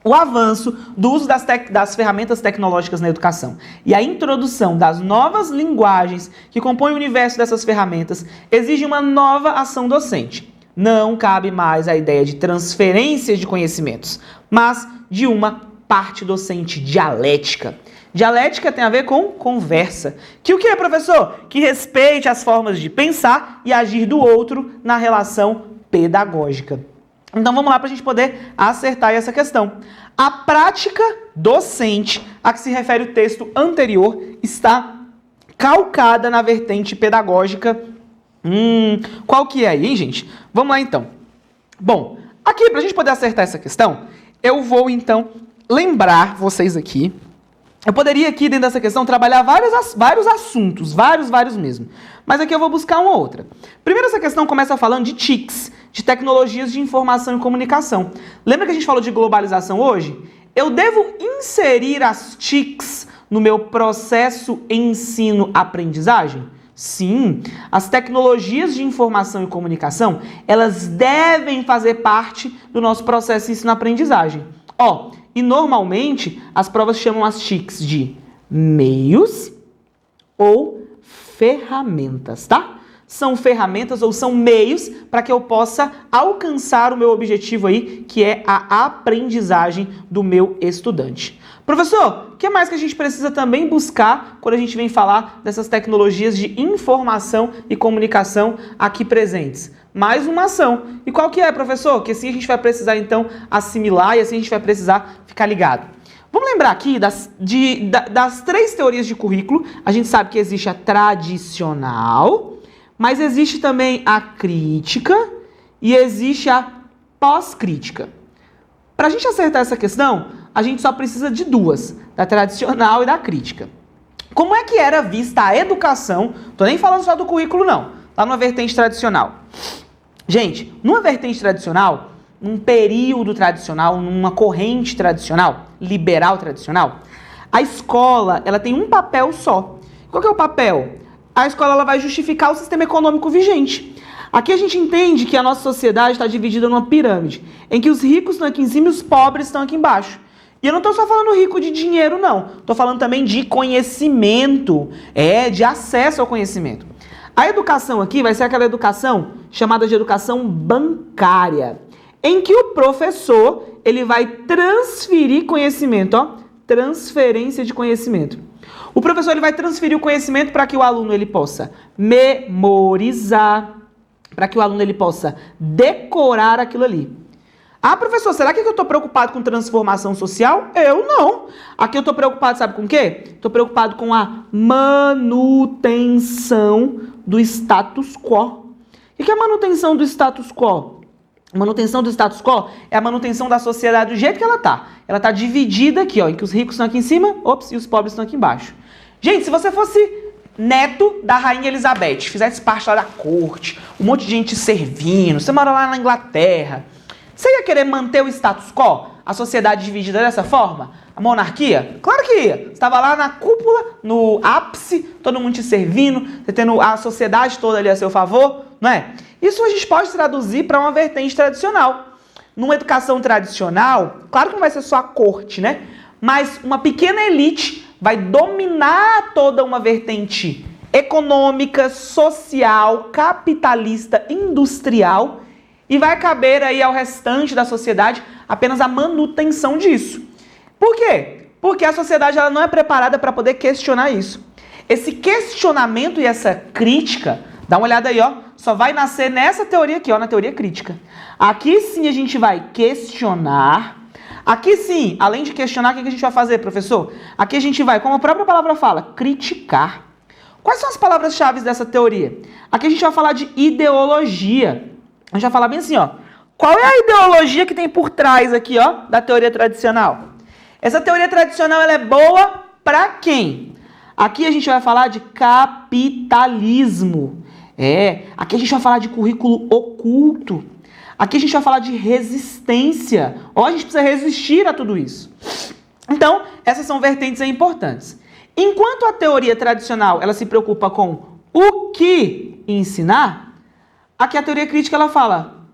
O avanço do uso das ferramentas tecnológicas na educação e a introdução das novas linguagens que compõem o universo dessas ferramentas exige uma nova ação docente. Não cabe mais a ideia de transferência de conhecimentos, mas de uma parte docente dialética. Dialética tem a ver com conversa. Que o que é, professor? Que respeite as formas de pensar e agir do outro na relação pedagógica. Então vamos lá para a gente poder acertar essa questão. A prática docente a que se refere o texto anterior está calcada na vertente pedagógica. Qual que é aí, hein, gente? Vamos lá então. Bom, aqui para a gente poder acertar essa questão, eu vou então lembrar vocês aqui. Eu poderia aqui dentro dessa questão trabalhar vários assuntos, vários mesmo. Mas aqui eu vou buscar uma outra. Primeiro essa questão começa falando de TICs, de tecnologias de informação e comunicação. Lembra que a gente falou de globalização hoje? Eu devo inserir as TICs no meu processo ensino-aprendizagem? Sim, as tecnologias de informação e comunicação, elas devem fazer parte do nosso processo ensino-aprendizagem. E normalmente as provas chamam as TICs de meios ou ferramentas, tá? São ferramentas ou são meios para que eu possa alcançar o meu objetivo aí, que é a aprendizagem do meu estudante. Professor, o que mais que a gente precisa também buscar quando a gente vem falar dessas tecnologias de informação e comunicação aqui presentes? Mais uma ação. E qual que é, professor? Que assim a gente vai precisar, então, assimilar e assim a gente vai precisar ficar ligado. Vamos lembrar aqui das 3 teorias de currículo. A gente sabe que existe a tradicional, mas existe também a crítica e existe a pós-crítica. Para a gente acertar essa questão, a gente só precisa de 2, da tradicional e da crítica. Como é que era vista a educação? Tô nem falando só do currículo, não. Lá numa vertente tradicional. Gente, numa vertente tradicional, num período tradicional, numa corrente tradicional, liberal tradicional, a escola ela tem um papel só. Qual que é o papel? A escola ela vai justificar o sistema econômico vigente. Aqui a gente entende que a nossa sociedade está dividida numa pirâmide, em que os ricos estão aqui em cima e os pobres estão aqui embaixo. E eu não estou só falando rico de dinheiro, não. Estou falando também de conhecimento, de acesso ao conhecimento. A educação aqui vai ser aquela educação chamada de educação bancária, em que o professor ele vai transferir conhecimento, transferência de conhecimento. O professor ele vai transferir o conhecimento para que o aluno ele possa memorizar, para que o aluno ele possa decorar aquilo ali. Professor, será que eu estou preocupado com transformação social? Eu não. Aqui eu estou preocupado, sabe com o quê? Estou preocupado com a manutenção do status quo. O que é a manutenção do status quo? A manutenção do status quo é a manutenção da sociedade do jeito que ela está. Ela está dividida aqui, em que os ricos estão aqui em cima, e os pobres estão aqui embaixo. Gente, se você fosse neto da Rainha Elizabeth, fizesse parte lá da corte, um monte de gente servindo, você mora lá na Inglaterra, você ia querer manter o status quo? A sociedade dividida dessa forma? A monarquia? Claro que ia. Você estava lá na cúpula, no ápice, todo mundo te servindo, você tendo a sociedade toda ali a seu favor, não é? Isso a gente pode traduzir para uma vertente tradicional. Numa educação tradicional, claro que não vai ser só a corte, né? Mas uma pequena elite vai dominar toda uma vertente econômica, social, capitalista, industrial, e vai caber aí ao restante da sociedade apenas a manutenção disso. Por quê? Porque a sociedade ela não é preparada para poder questionar isso. Esse questionamento e essa crítica, dá uma olhada aí, só vai nascer nessa teoria aqui, na teoria crítica. Aqui sim a gente vai questionar, Aqui sim, além de questionar, o que a gente vai fazer, professor? Aqui a gente vai, como a própria palavra fala, criticar. Quais são as palavras-chave dessa teoria? Aqui a gente vai falar de ideologia. A gente vai falar bem assim, ó. Qual é a ideologia que tem por trás aqui, ó, da teoria tradicional? Essa teoria tradicional, ela é boa para quem? Aqui a gente vai falar de capitalismo. Aqui a gente vai falar de currículo oculto. Aqui a gente vai falar de resistência. A gente precisa resistir a tudo isso. Então, essas são vertentes importantes. Enquanto a teoria tradicional ela se preocupa com o que ensinar, aqui a teoria crítica ela fala,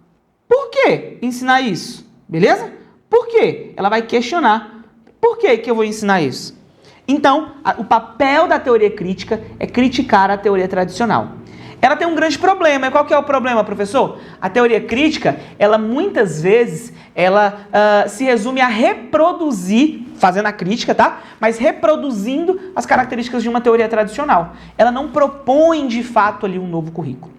por que ensinar isso? Beleza? Por quê? Ela vai questionar. Por que eu vou ensinar isso? Então, o papel da teoria crítica é criticar a teoria tradicional. Ela tem um grande problema. E qual que é o problema, professor? A teoria crítica, ela muitas vezes, se resume a reproduzir, fazendo a crítica, tá? Mas reproduzindo as características de uma teoria tradicional. Ela não propõe, de fato, ali um novo currículo.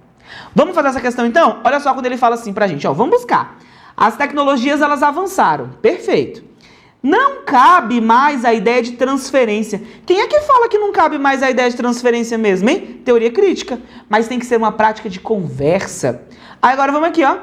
Vamos fazer essa questão, então? Olha só quando ele fala assim pra gente, ó, vamos buscar. As tecnologias, elas avançaram. Perfeito. Não cabe mais a ideia de transferência. Quem é que fala que não cabe mais a ideia de transferência mesmo, hein? Teoria crítica. Mas tem que ser uma prática de conversa. Aí agora vamos aqui, ó.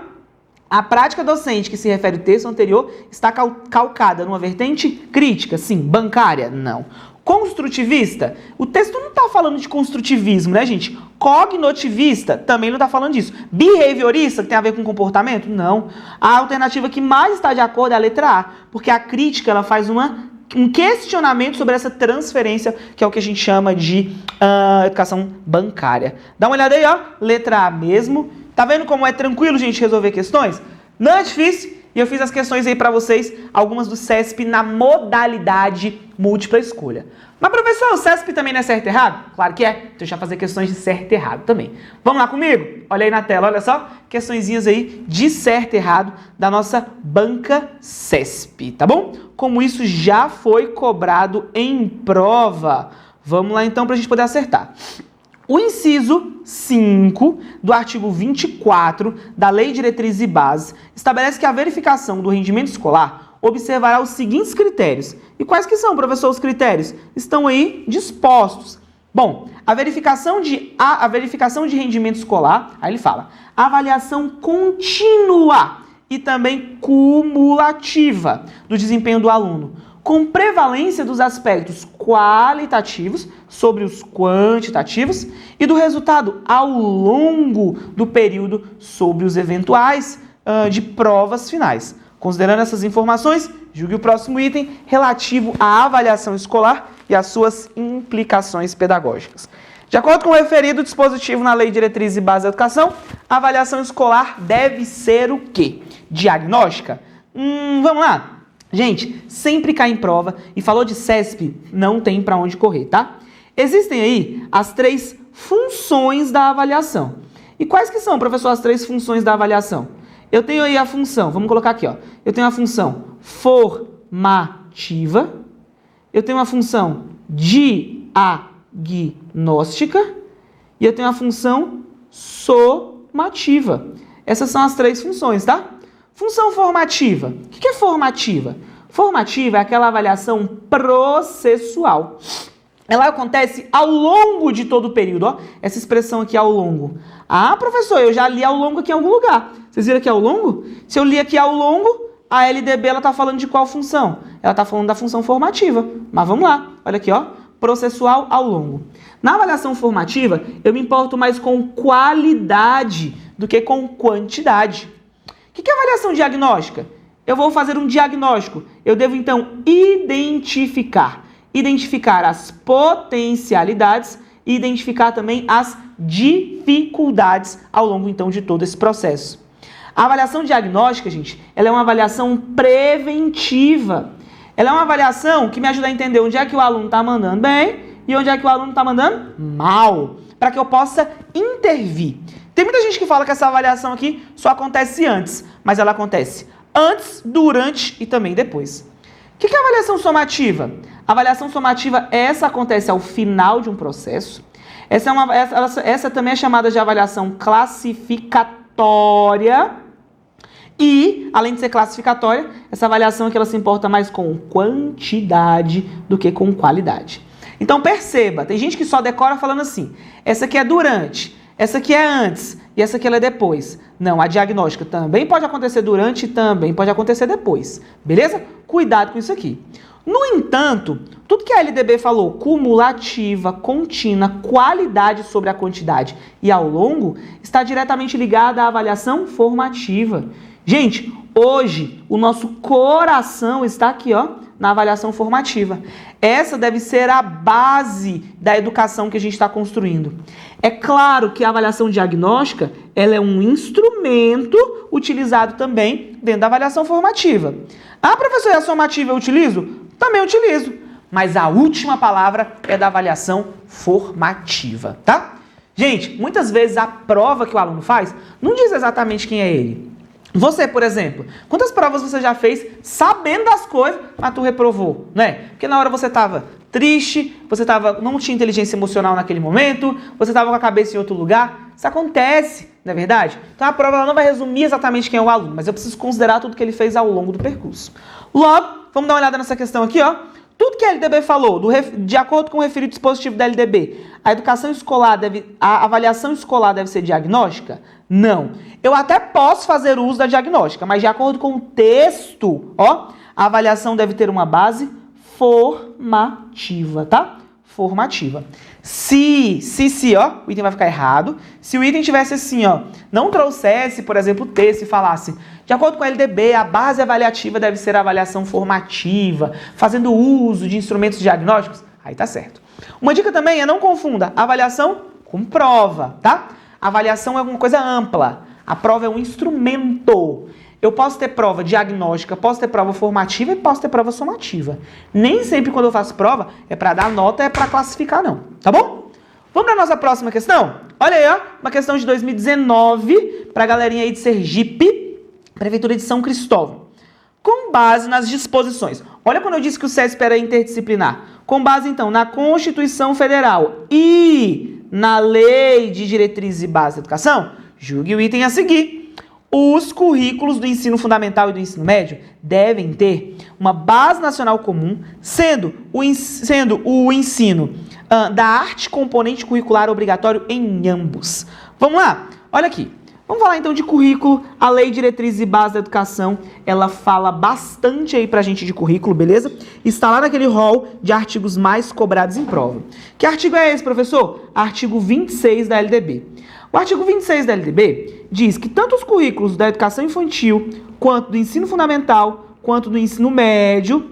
A prática docente que se refere ao texto anterior está calcada numa vertente crítica, sim. Bancária? Não. Construtivista? O texto não está falando de construtivismo, né, gente? Cognitivista? Também não está falando disso. Behaviorista, que tem a ver com comportamento? Não. A alternativa que mais está de acordo é a letra A, porque a crítica ela faz um questionamento sobre essa transferência, que é o que a gente chama de educação bancária. Dá uma olhada aí, ó. Letra A mesmo. Tá vendo como é tranquilo, gente, resolver questões? Não é difícil. E eu fiz as questões aí para vocês, algumas do CESP na modalidade múltipla escolha. Mas, professor, o CESP também não é certo e errado? Claro que é. Então, deixa eu fazer questões de certo e errado também. Vamos lá comigo? Olha aí na tela, olha só. Questõezinhas aí de certo e errado da nossa banca CESP, tá bom? Como isso já foi cobrado em prova. Vamos lá, então, para a gente poder acertar. O inciso 5 do artigo 24 da Lei de Diretrizes e Bases estabelece que a verificação do rendimento escolar observará os seguintes critérios. E quais que são, professor, os critérios? Estão aí dispostos. Bom, a verificação de rendimento escolar, aí ele fala, avaliação contínua e também cumulativa do desempenho do aluno, com prevalência dos aspectos qualitativos sobre os quantitativos e do resultado ao longo do período sobre os eventuais de provas finais. Considerando essas informações, julgue o próximo item relativo à avaliação escolar e às suas implicações pedagógicas. De acordo com o referido dispositivo na Lei de Diretrizes e Bases da Educação, a avaliação escolar deve ser o quê? Diagnóstica? Vamos lá. Gente, sempre cai em prova e falou de CESP, não tem para onde correr, tá? Existem aí as 3 funções da avaliação. E quais que são, professor, as 3 funções da avaliação? Eu tenho aí a função, vamos colocar aqui, ó. Eu tenho a função formativa, eu tenho a função diagnóstica e eu tenho a função somativa. Essas são as 3 funções, tá? Função formativa. O que é formativa? Formativa é aquela avaliação processual. Ela acontece ao longo de todo o período, ó. Essa expressão aqui, ao longo. Ah, professor, eu já li ao longo aqui em algum lugar. Vocês viram aqui ao longo? Se eu li aqui ao longo, a LDB ela está falando de qual função? Ela está falando da função formativa. Mas vamos lá. Olha aqui, ó. Processual ao longo. Na avaliação formativa, eu me importo mais com qualidade do que com quantidade. O que é avaliação diagnóstica? Eu vou fazer um diagnóstico. Eu devo, então, identificar as potencialidades e identificar também as dificuldades ao longo, então, de todo esse processo. A avaliação diagnóstica, gente, ela é uma avaliação preventiva. Ela é uma avaliação que me ajuda a entender onde é que o aluno está mandando bem e onde é que o aluno está mandando mal, para que eu possa intervir. Tem muita gente que fala que essa avaliação aqui só acontece antes, mas ela acontece antes, durante e também depois. O que é a avaliação somativa? A avaliação somativa, essa acontece ao final de um processo. Essa também é chamada de avaliação classificatória E, além de ser classificatória, essa avaliação aqui ela se importa mais com quantidade do que com qualidade. Então perceba, tem gente que só decora falando assim, essa aqui é durante, essa aqui é antes e essa aqui ela é depois. Não, a diagnóstica também pode acontecer durante e também pode acontecer depois, beleza? Cuidado com isso aqui. No entanto, tudo que a LDB falou, cumulativa, contínua, qualidade sobre a quantidade e ao longo, está diretamente ligada à avaliação formativa. Gente, hoje o nosso coração está aqui, ó, na avaliação formativa. Essa deve ser a base da educação que a gente está construindo. É claro que a avaliação diagnóstica, ela é um instrumento utilizado também dentro da avaliação formativa. Ah, professor, a formativa eu utilizo? Também utilizo. Mas a última palavra é da avaliação formativa, tá? Gente, muitas vezes a prova que o aluno faz não diz exatamente quem é ele. Você, por exemplo, quantas provas você já fez sabendo das coisas, mas tu reprovou, né? Porque na hora você estava triste, não tinha inteligência emocional naquele momento, você estava com a cabeça em outro lugar. Isso acontece, não é verdade? Então a prova ela não vai resumir exatamente quem é o aluno, mas eu preciso considerar tudo que ele fez ao longo do percurso. Logo, vamos dar uma olhada nessa questão aqui, ó. Tudo que a LDB falou, de acordo com o referido dispositivo da LDB, a avaliação escolar deve ser diagnóstica? Não. Eu até posso fazer uso da diagnóstica, mas de acordo com o texto, ó, a avaliação deve ter uma base formativa, tá? Formativa. Se, ó, o item vai ficar errado. Se o item tivesse assim, ó, não trouxesse, por exemplo, o texto e falasse, de acordo com a LDB, a base avaliativa deve ser a avaliação formativa, fazendo uso de instrumentos diagnósticos, aí tá certo. Uma dica também é não confunda avaliação com prova, tá? A avaliação é alguma coisa ampla. A prova é um instrumento. Eu posso ter prova diagnóstica, posso ter prova formativa e posso ter prova somativa. Nem sempre quando eu faço prova é para dar nota, é para classificar não, tá bom? Vamos para a nossa próxima questão? Olha aí, ó, uma questão de 2019 para a galerinha aí de Sergipe, Prefeitura de São Cristóvão. Com base nas disposições. Olha quando eu disse que o CESP era interdisciplinar. Com base, então, na Constituição Federal e na Lei de Diretrizes e Bases da Educação, julgue o item a seguir. Os currículos do ensino fundamental e do ensino médio devem ter uma base nacional comum, sendo o ensino da arte componente curricular obrigatório em ambos. Vamos lá? Olha aqui. Vamos falar então de currículo. A Lei de Diretrizes e Bases da Educação, ela fala bastante aí pra gente de currículo, beleza? Está lá naquele rol de artigos mais cobrados em prova. Que artigo é esse, professor? Artigo 26 da LDB. O artigo 26 da LDB diz que tanto os currículos da educação infantil, quanto do ensino fundamental, quanto do ensino médio,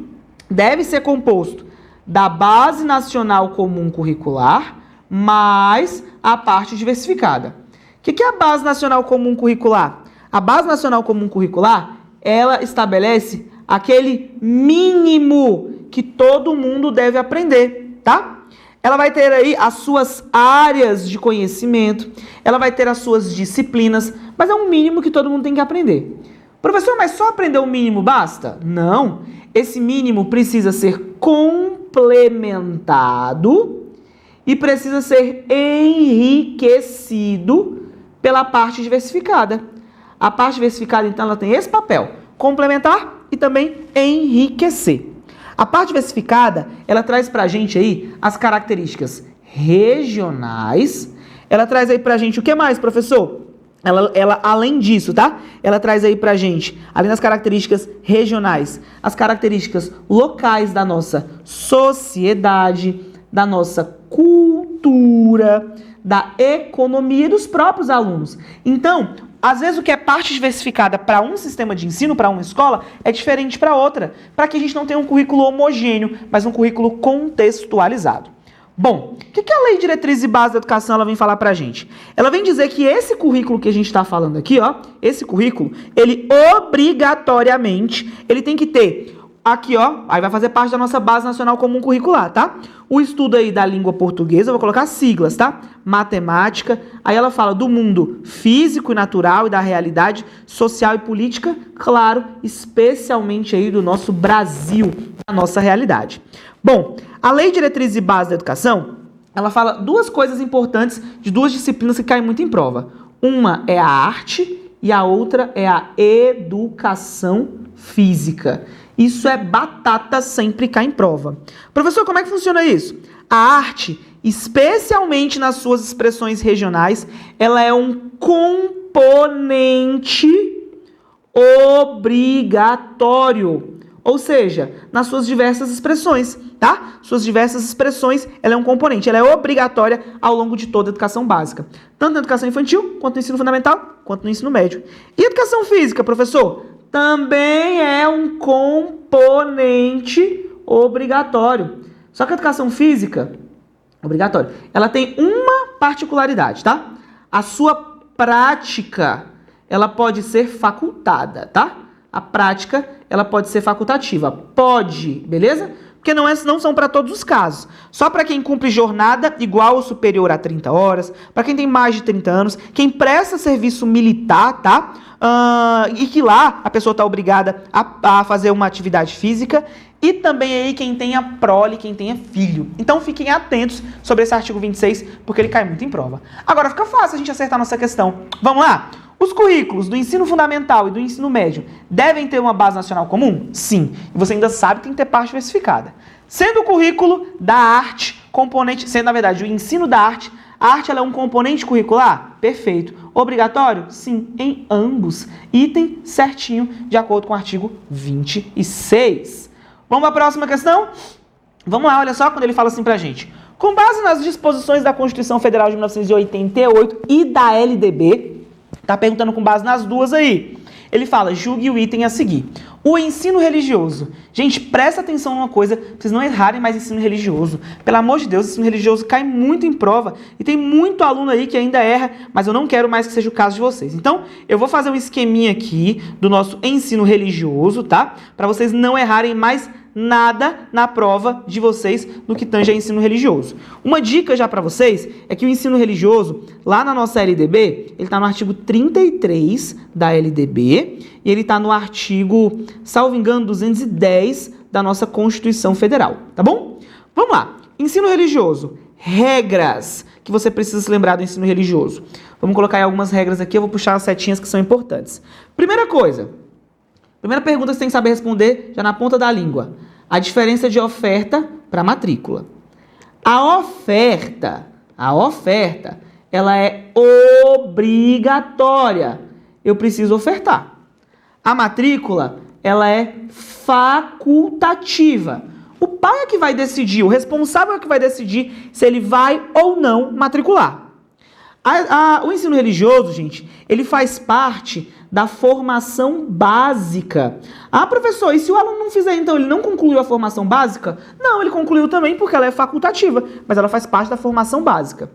deve ser composto da Base Nacional Comum Curricular mais a parte diversificada. O que é a Base Nacional Comum Curricular? A Base Nacional Comum Curricular, ela estabelece aquele mínimo que todo mundo deve aprender, tá? Ela vai ter aí as suas áreas de conhecimento, ela vai ter as suas disciplinas, mas é um mínimo que todo mundo tem que aprender. Professor, mas só aprender o mínimo basta? Não. Esse mínimo precisa ser complementado e precisa ser enriquecido pela parte diversificada. A parte diversificada, então, ela tem esse papel, complementar e também enriquecer. A parte diversificada, ela traz pra gente aí as características regionais. Ela traz aí pra gente o que mais, professor? Ela além disso, tá? Ela traz aí pra gente, além das características regionais, as características locais da nossa sociedade, da nossa cultura, da economia dos próprios alunos. Então, às vezes o que é parte diversificada para um sistema de ensino, para uma escola, é diferente para outra, para que a gente não tenha um currículo homogêneo, mas um currículo contextualizado. Bom, o que a Lei de Diretrizes e Bases da Educação ela vem falar para a gente? Ela vem dizer que esse currículo que a gente está falando aqui, ó, esse currículo, ele obrigatoriamente, ele tem que ter aqui, ó, aí vai fazer parte da nossa Base Nacional Comum Curricular, tá? O estudo aí da língua portuguesa, eu vou colocar siglas, tá? Matemática, aí ela fala do mundo físico e natural e da realidade social e política, claro, especialmente aí do nosso Brasil, da nossa realidade. Bom, a Lei de Diretrizes e Bases da Educação, ela fala duas coisas importantes de duas disciplinas que caem muito em prova. Uma é a arte e a outra é a educação física. Isso é batata, sempre cai em prova. Professor, como é que funciona isso? A arte, especialmente nas suas expressões regionais, ela é um componente obrigatório. Ou seja, nas suas diversas expressões, tá? Suas diversas expressões, ela é um componente, ela é obrigatória ao longo de toda a educação básica. Tanto na educação infantil, quanto no ensino fundamental, quanto no ensino médio. E educação física, professor? Também é um componente obrigatório. Só que a educação física, obrigatória, ela tem uma particularidade, tá? A sua prática, ela pode ser facultada, tá? A prática, ela pode ser facultativa. Pode, beleza? Porque não são para todos os casos. Só para quem cumpre jornada igual ou superior a 30 horas, para quem tem mais de 30 anos, quem presta serviço militar, tá? E que lá a pessoa está obrigada a fazer uma atividade física. E também aí quem tenha prole, quem tenha filho. Então fiquem atentos sobre esse artigo 26, porque ele cai muito em prova. Agora fica fácil a gente acertar nossa questão. Vamos lá? Os currículos do ensino fundamental e do ensino médio devem ter uma base nacional comum? Sim. E você ainda sabe que tem que ter parte diversificada. Sendo o currículo da arte componente, sendo na verdade o ensino da arte, a arte ela é um componente curricular? Perfeito. Obrigatório? Sim, em ambos. Item certinho, de acordo com o artigo 26. Vamos para a próxima questão? Vamos lá, olha só quando ele fala assim pra gente. Com base nas disposições da Constituição Federal de 1988 e da LDB, tá perguntando com base nas duas aí. Ele fala, julgue o item a seguir. O ensino religioso. Gente, presta atenção numa coisa, pra vocês não errarem mais ensino religioso. Pelo amor de Deus, ensino religioso cai muito em prova e tem muito aluno aí que ainda erra, mas eu não quero mais que seja o caso de vocês. Então, eu vou fazer um esqueminha aqui do nosso ensino religioso, tá? Pra vocês não errarem mais nada na prova de vocês no que tange a ensino religioso. Uma dica já para vocês é que o ensino religioso, lá na nossa LDB, ele está no artigo 33 da LDB e ele está no artigo, salvo engano, 210 da nossa Constituição Federal, tá bom? Vamos lá. Ensino religioso. Regras que você precisa se lembrar do ensino religioso. Vamos colocar aí algumas regras aqui, eu vou puxar as setinhas que são importantes. Primeira coisa, primeira pergunta que você tem que saber responder já na ponta da língua. A diferença de oferta para matrícula. A oferta, ela é obrigatória. Eu preciso ofertar. A matrícula, ela é facultativa. O pai é que vai decidir, o responsável é que vai decidir se ele vai ou não matricular. O ensino religioso, gente, ele faz parte da formação básica. Ah, professor, e se o aluno não fizer, então, ele não concluiu a formação básica? Não, ele concluiu também porque ela é facultativa, mas ela faz parte da formação básica.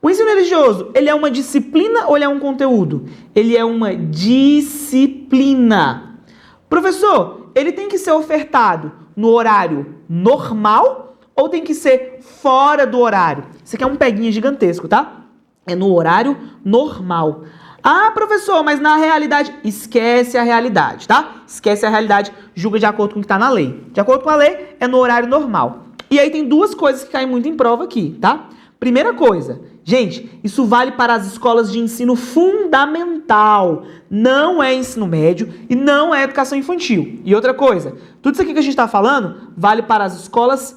O ensino religioso, ele é uma disciplina ou ele é um conteúdo? Ele é uma disciplina. Professor, ele tem que ser ofertado no horário normal ou tem que ser fora do horário? Isso aqui é um peguinha gigantesco, tá? É no horário normal. Ah, professor, mas na realidade... Esquece a realidade, tá? Esquece a realidade, julga de acordo com o que está na lei. De acordo com a lei, é no horário normal. E aí tem duas coisas que caem muito em prova aqui, tá? Primeira coisa, gente, isso vale para as escolas de ensino fundamental. Não é ensino médio e não é educação infantil. E outra coisa, tudo isso aqui que a gente está falando vale para as escolas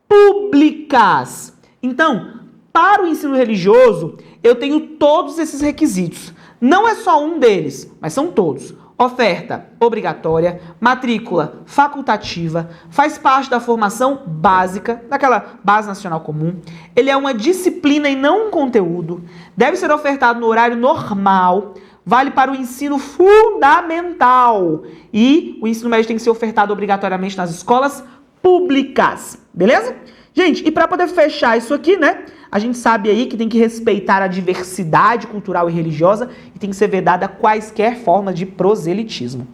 públicas. Então, para o ensino religioso, eu tenho todos esses requisitos. Não é só um deles, mas são todos. Oferta obrigatória, matrícula facultativa, faz parte da formação básica, daquela base nacional comum. Ele é uma disciplina e não um conteúdo. Deve ser ofertado no horário normal. Vale para o ensino fundamental. E o ensino médio tem que ser ofertado obrigatoriamente nas escolas públicas. Beleza? Gente, e para poder fechar isso aqui, né? A gente sabe aí que tem que respeitar a diversidade cultural e religiosa e tem que ser vedada quaisquer formas de proselitismo.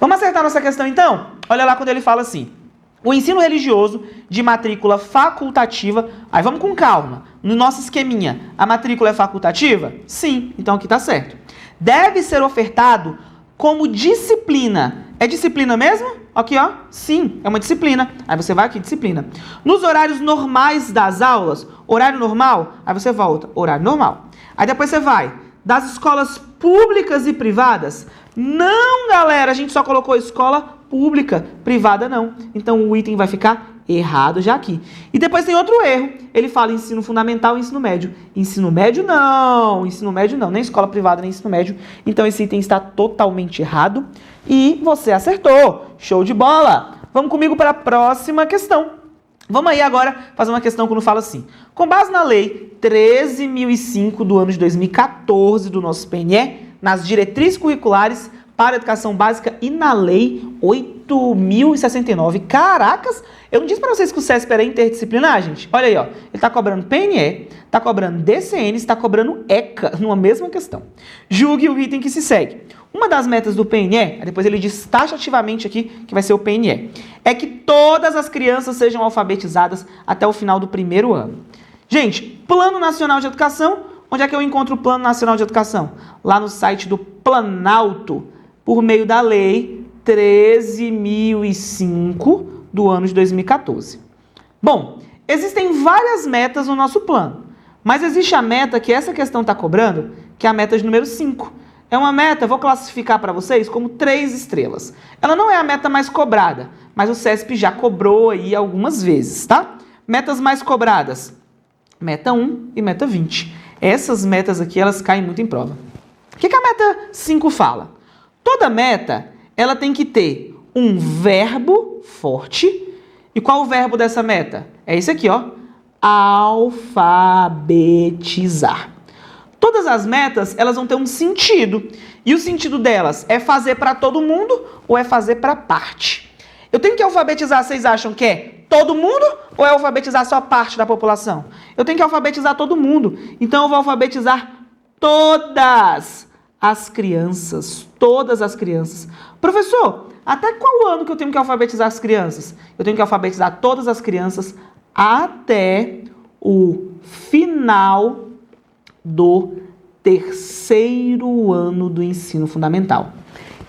Vamos acertar nossa questão então? Olha lá quando ele fala assim. O ensino religioso de matrícula facultativa... Aí vamos com calma. No nosso esqueminha, a matrícula é facultativa? Sim, então aqui tá certo. Deve ser ofertado como disciplina. É disciplina mesmo? Aqui, ó. Sim, é uma disciplina. Aí você vai aqui, disciplina. Nos horários normais das aulas, horário normal, aí você volta, horário normal. Aí depois você vai das escolas públicas e privadas? Não, galera, a gente só colocou escola pública, privada não. Então o item vai ficar errado já aqui. E depois tem outro erro. Ele fala ensino fundamental e ensino médio. Ensino médio não, nem escola privada, nem ensino médio. Então esse item está totalmente errado. E você acertou. Show de bola! Vamos comigo para a próxima questão. Vamos aí agora fazer uma questão quando fala assim. Com base na lei 13.005 do ano de 2014 do nosso PNE, nas diretrizes curriculares para a educação básica e na lei 8.069. Caracas, eu não disse para vocês que o CESP era interdisciplinar, gente? Olha aí, ó. Ele está cobrando PNE, está cobrando DCN, está cobrando ECA numa mesma questão. Julgue o item que se segue. Uma das metas do PNE, depois ele diz taxativamente aqui que vai ser o PNE, é que todas as crianças sejam alfabetizadas até o final do primeiro ano. Gente, Plano Nacional de Educação, onde é que eu encontro o Plano Nacional de Educação? Lá no site do Planalto, por meio da lei 13.005 do ano de 2014. Bom, existem várias metas no nosso plano, mas existe a meta que essa questão está cobrando, que é a meta de número 5. É uma meta, vou classificar para vocês como 3 estrelas. Ela não é a meta mais cobrada, mas o CESP já cobrou aí algumas vezes, tá? Metas mais cobradas, meta 1 e meta 20. Essas metas aqui, elas caem muito em prova. O que a meta 5 fala? Toda meta, ela tem que ter um verbo forte. E qual o verbo dessa meta? É esse aqui, ó. Alfabetizar. Todas as metas, elas vão ter um sentido. E o sentido delas é fazer para todo mundo ou é fazer para parte? Eu tenho que alfabetizar, vocês acham que é todo mundo ou é alfabetizar só parte da população? Eu tenho que alfabetizar todo mundo. Então eu vou alfabetizar todas as crianças. Todas as crianças. Professor, até qual ano que eu tenho que alfabetizar as crianças? Eu tenho que alfabetizar todas as crianças até o final do 3º ano do ensino fundamental.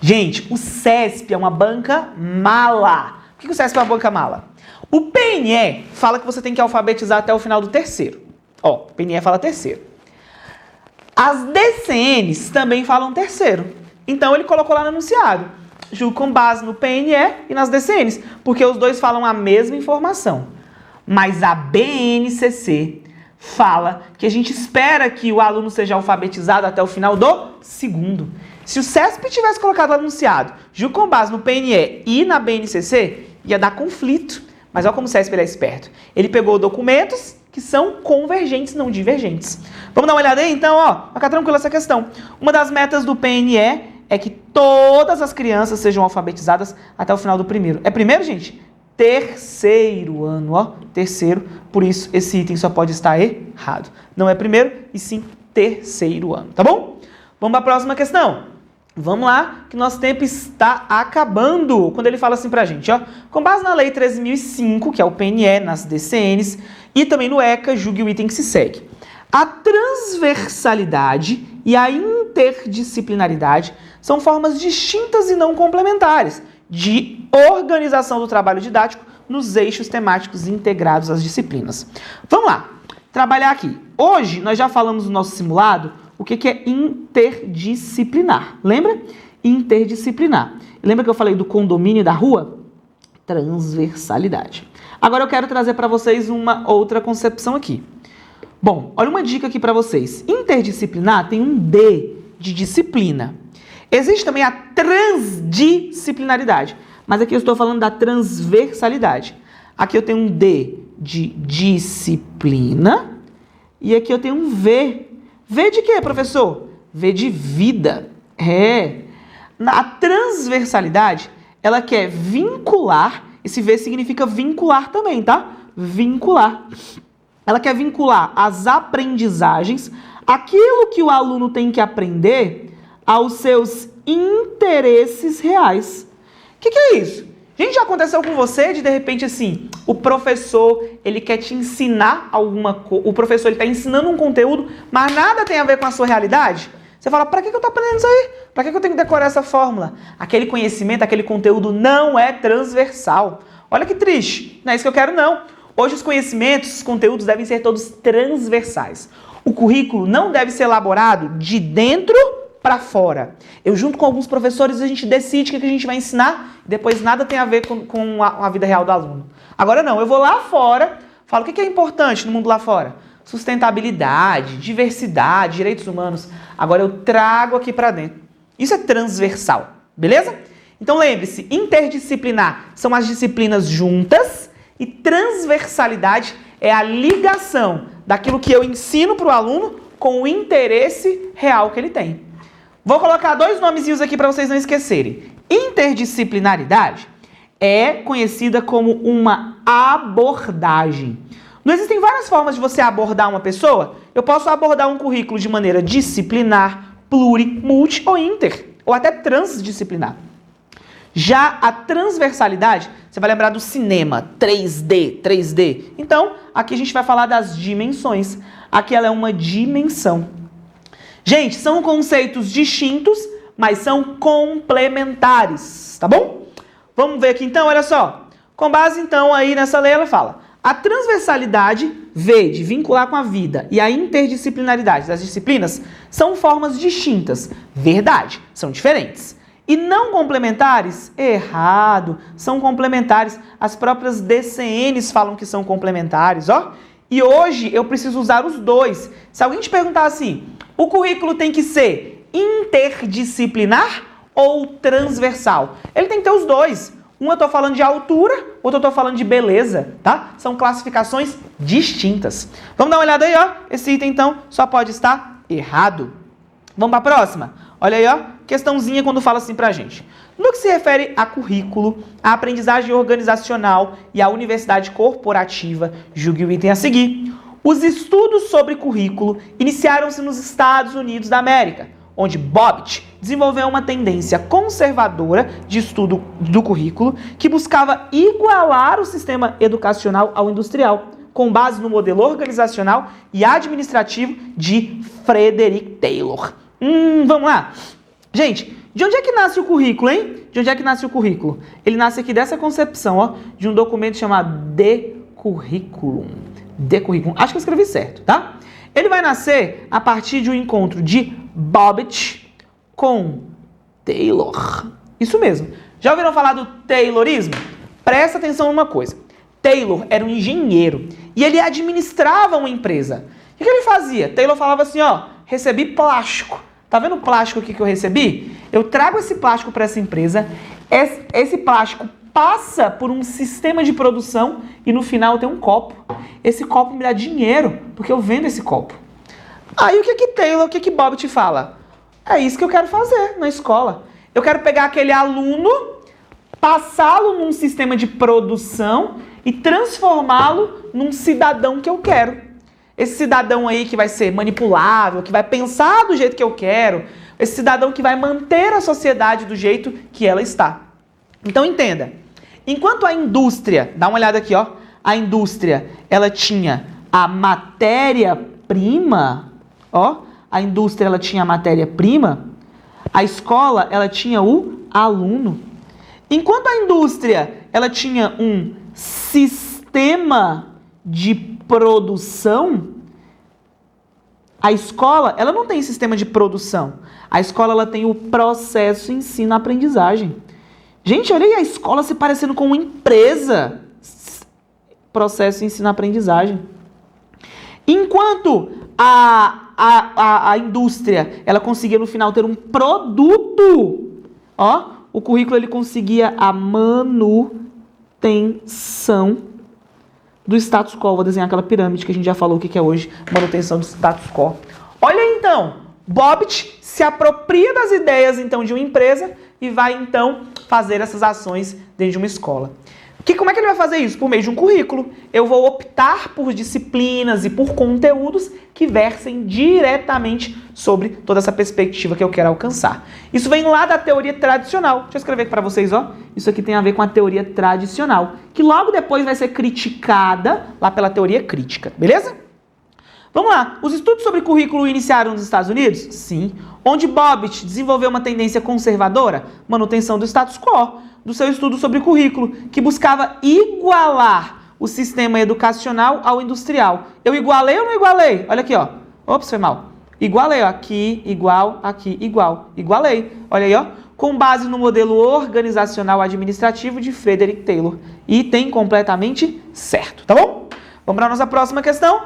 Gente, o CESP é uma banca mala. Por que o CESP é uma banca mala? O PNE fala que você tem que alfabetizar até o final do 3º. Ó, o PNE fala 3º. As DCNs também falam 3º. Então ele colocou lá no enunciado. Julgo com base no PNE e nas DCNs, porque os dois falam a mesma informação. Mas a BNCC fala que a gente espera que o aluno seja alfabetizado até o final do 2º. Se o CESP tivesse colocado lá no enunciado, julgo com base no PNE e na BNCC, ia dar conflito. Mas olha como o CESP é esperto. Ele pegou documentos que são convergentes, não divergentes. Vamos dar uma olhada aí? Então, ó, fica tranquilo essa questão. Uma das metas do PNE é que todas as crianças sejam alfabetizadas até o final do 1º. É 1º, gente? 3º ano, ó, 3º, por isso esse item só pode estar errado. Não é 1º, e sim 3º ano, tá bom? Vamos para a próxima questão. Vamos lá, que nosso tempo está acabando. Quando ele fala assim pra gente, ó, com base na lei 13.005, que é o PNE, nas DCNs, e também no ECA, julgue o item que se segue. A transversalidade e a interdisciplinaridade são formas distintas e não complementares de organização do trabalho didático nos eixos temáticos integrados às disciplinas. Vamos lá, trabalhar aqui. Hoje, nós já falamos no nosso simulado o que é interdisciplinar. Lembra? Interdisciplinar. Lembra que eu falei do condomínio da rua? Transversalidade. Agora eu quero trazer para vocês uma outra concepção aqui. Bom, olha uma dica aqui para vocês. Interdisciplinar tem um D de disciplina. Existe também a transdisciplinaridade, mas aqui eu estou falando da transversalidade. Aqui eu tenho um D de disciplina e aqui eu tenho um V. V de quê, professor? V de vida. A transversalidade, ela quer vincular, esse V significa vincular também, tá? Vincular. Ela quer vincular as aprendizagens, aquilo que o aluno tem que aprender, aos seus interesses reais. O que é isso? Gente, já aconteceu com você de repente assim, o professor, ele quer te ensinar alguma coisa, o professor, ele está ensinando um conteúdo, mas nada tem a ver com a sua realidade? Você fala, para que eu estou aprendendo isso aí? Para que eu tenho que decorar essa fórmula? Aquele conhecimento, aquele conteúdo não é transversal. Olha que triste, não é isso que eu quero não. Hoje os conhecimentos, os conteúdos devem ser todos transversais. O currículo não deve ser elaborado de dentro para fora. Eu, junto com alguns professores, a gente decide o que a gente vai ensinar e depois nada tem a ver com a vida real do aluno. Agora não, eu vou lá fora, falo o que é importante no mundo lá fora. Sustentabilidade, diversidade, direitos humanos. Agora eu trago aqui para dentro. Isso é transversal, beleza? Então lembre-se, interdisciplinar são as disciplinas juntas e transversalidade é a ligação daquilo que eu ensino para o aluno com o interesse real que ele tem. Vou colocar dois nomezinhos aqui para vocês não esquecerem. Interdisciplinaridade é conhecida como uma abordagem. Não existem várias formas de você abordar uma pessoa? Eu posso abordar um currículo de maneira disciplinar, pluri, multi ou inter, ou até transdisciplinar. Já a transversalidade, você vai lembrar do cinema, 3D. Então, aqui a gente vai falar das dimensões. Aqui ela é uma dimensão. Gente, são conceitos distintos, mas são complementares, tá bom? Vamos ver aqui então, olha só. Com base então aí nessa lei, ela fala: a transversalidade, V, de vincular com a vida, e a interdisciplinaridade das disciplinas são formas distintas. Verdade, são diferentes. E não complementares? Errado, são complementares. As próprias DCNs falam que são complementares, ó. E hoje eu preciso usar os dois. Se alguém te perguntar assim, o currículo tem que ser interdisciplinar ou transversal? Ele tem que ter os dois. Um eu estou falando de altura, outro eu estou falando de beleza, tá? São classificações distintas. Vamos dar uma olhada aí, ó. Esse item, então, só pode estar errado. Vamos para a próxima? Olha aí, ó. Questãozinha quando fala assim pra gente. No que se refere a currículo, a aprendizagem organizacional e a universidade corporativa, julgue o item a seguir. Os estudos sobre currículo iniciaram-se nos Estados Unidos da América, onde Bobbitt desenvolveu uma tendência conservadora de estudo do currículo que buscava igualar o sistema educacional ao industrial, com base no modelo organizacional e administrativo de Frederick Taylor. Vamos lá. Gente, de onde é que nasce o currículo, hein? De onde é que nasce o currículo? Ele nasce aqui dessa concepção, ó, de um documento chamado De Curriculum. De Curriculum. Acho que eu escrevi certo, tá? Ele vai nascer a partir de um encontro de Bobbitt com Taylor. Isso mesmo. Já ouviram falar do Taylorismo? Presta atenção numa coisa. Taylor era um engenheiro e ele administrava uma empresa. O que ele fazia? Taylor falava assim, ó, recebi plástico. Tá vendo o plástico aqui que eu recebi? Eu trago esse plástico para essa empresa, esse plástico passa por um sistema de produção e no final tem um copo. Esse copo me dá dinheiro, porque eu vendo esse copo. Aí o que Bobbitt fala? É isso que eu quero fazer na escola. Eu quero pegar aquele aluno, passá-lo num sistema de produção e transformá-lo num cidadão que eu quero. Esse cidadão aí que vai ser manipulável, que vai pensar do jeito que eu quero, esse cidadão que vai manter a sociedade do jeito que ela está. Então entenda, enquanto a indústria, dá uma olhada aqui, ó, a indústria, ela tinha a matéria-prima, ó, a indústria ela tinha a matéria-prima, a escola ela tinha o aluno. Enquanto a indústria ela tinha um sistema de produção, a escola, ela não tem sistema de produção. A escola, ela tem o processo ensino-aprendizagem. Gente, olha aí a escola se parecendo com uma empresa. Processo ensino-aprendizagem. Enquanto a indústria, ela conseguia no final ter um produto, ó, o currículo ele conseguia a manutenção do status quo. Vou desenhar aquela pirâmide que a gente já falou o que é hoje, manutenção do status quo. Olha aí, então, Bobbitt se apropria das ideias então de uma empresa e vai então fazer essas ações dentro de uma escola. Como é que ele vai fazer isso? Por meio de um currículo. Eu vou optar por disciplinas e por conteúdos que versem diretamente sobre toda essa perspectiva que eu quero alcançar. Isso vem lá da teoria tradicional. Deixa eu escrever aqui para vocês, ó. Isso aqui tem a ver com a teoria tradicional, que logo depois vai ser criticada lá pela teoria crítica, beleza? Vamos lá. Os estudos sobre currículo iniciaram nos Estados Unidos? Sim. Onde Bobbitt desenvolveu uma tendência conservadora? Manutenção do status quo. Do seu estudo sobre currículo, que buscava igualar o sistema educacional ao industrial. Eu igualei ou não igualei? Olha aqui, ó. Ops, foi mal. Igualei, ó. Aqui, igual, aqui, igual. Igualei. Olha aí, ó. Com base no modelo organizacional administrativo de Frederick Taylor. Item completamente certo, tá bom? Vamos para a nossa próxima questão.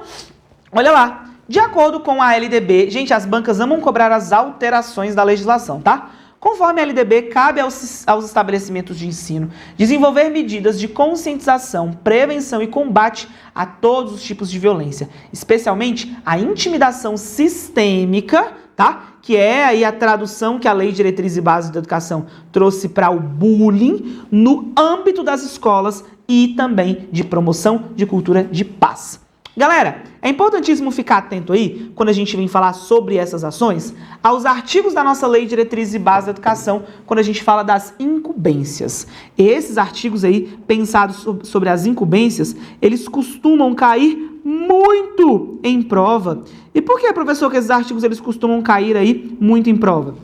Olha lá. De acordo com a LDB, gente, as bancas amam cobrar as alterações da legislação, tá? Conforme a LDB, cabe aos estabelecimentos de ensino desenvolver medidas de conscientização, prevenção e combate a todos os tipos de violência, especialmente a intimidação sistêmica, tá? Que é aí a tradução que a Lei de Diretrizes e Bases da Educação trouxe para o bullying no âmbito das escolas e também de promoção de cultura de paz. Galera, é importantíssimo ficar atento aí, quando a gente vem falar sobre essas ações, aos artigos da nossa Lei de Diretrizes e Bases da Educação, quando a gente fala das incumbências. Esses artigos aí, pensados sobre as incumbências, eles costumam cair muito em prova. E por que, professor, que esses artigos eles costumam cair aí muito em prova?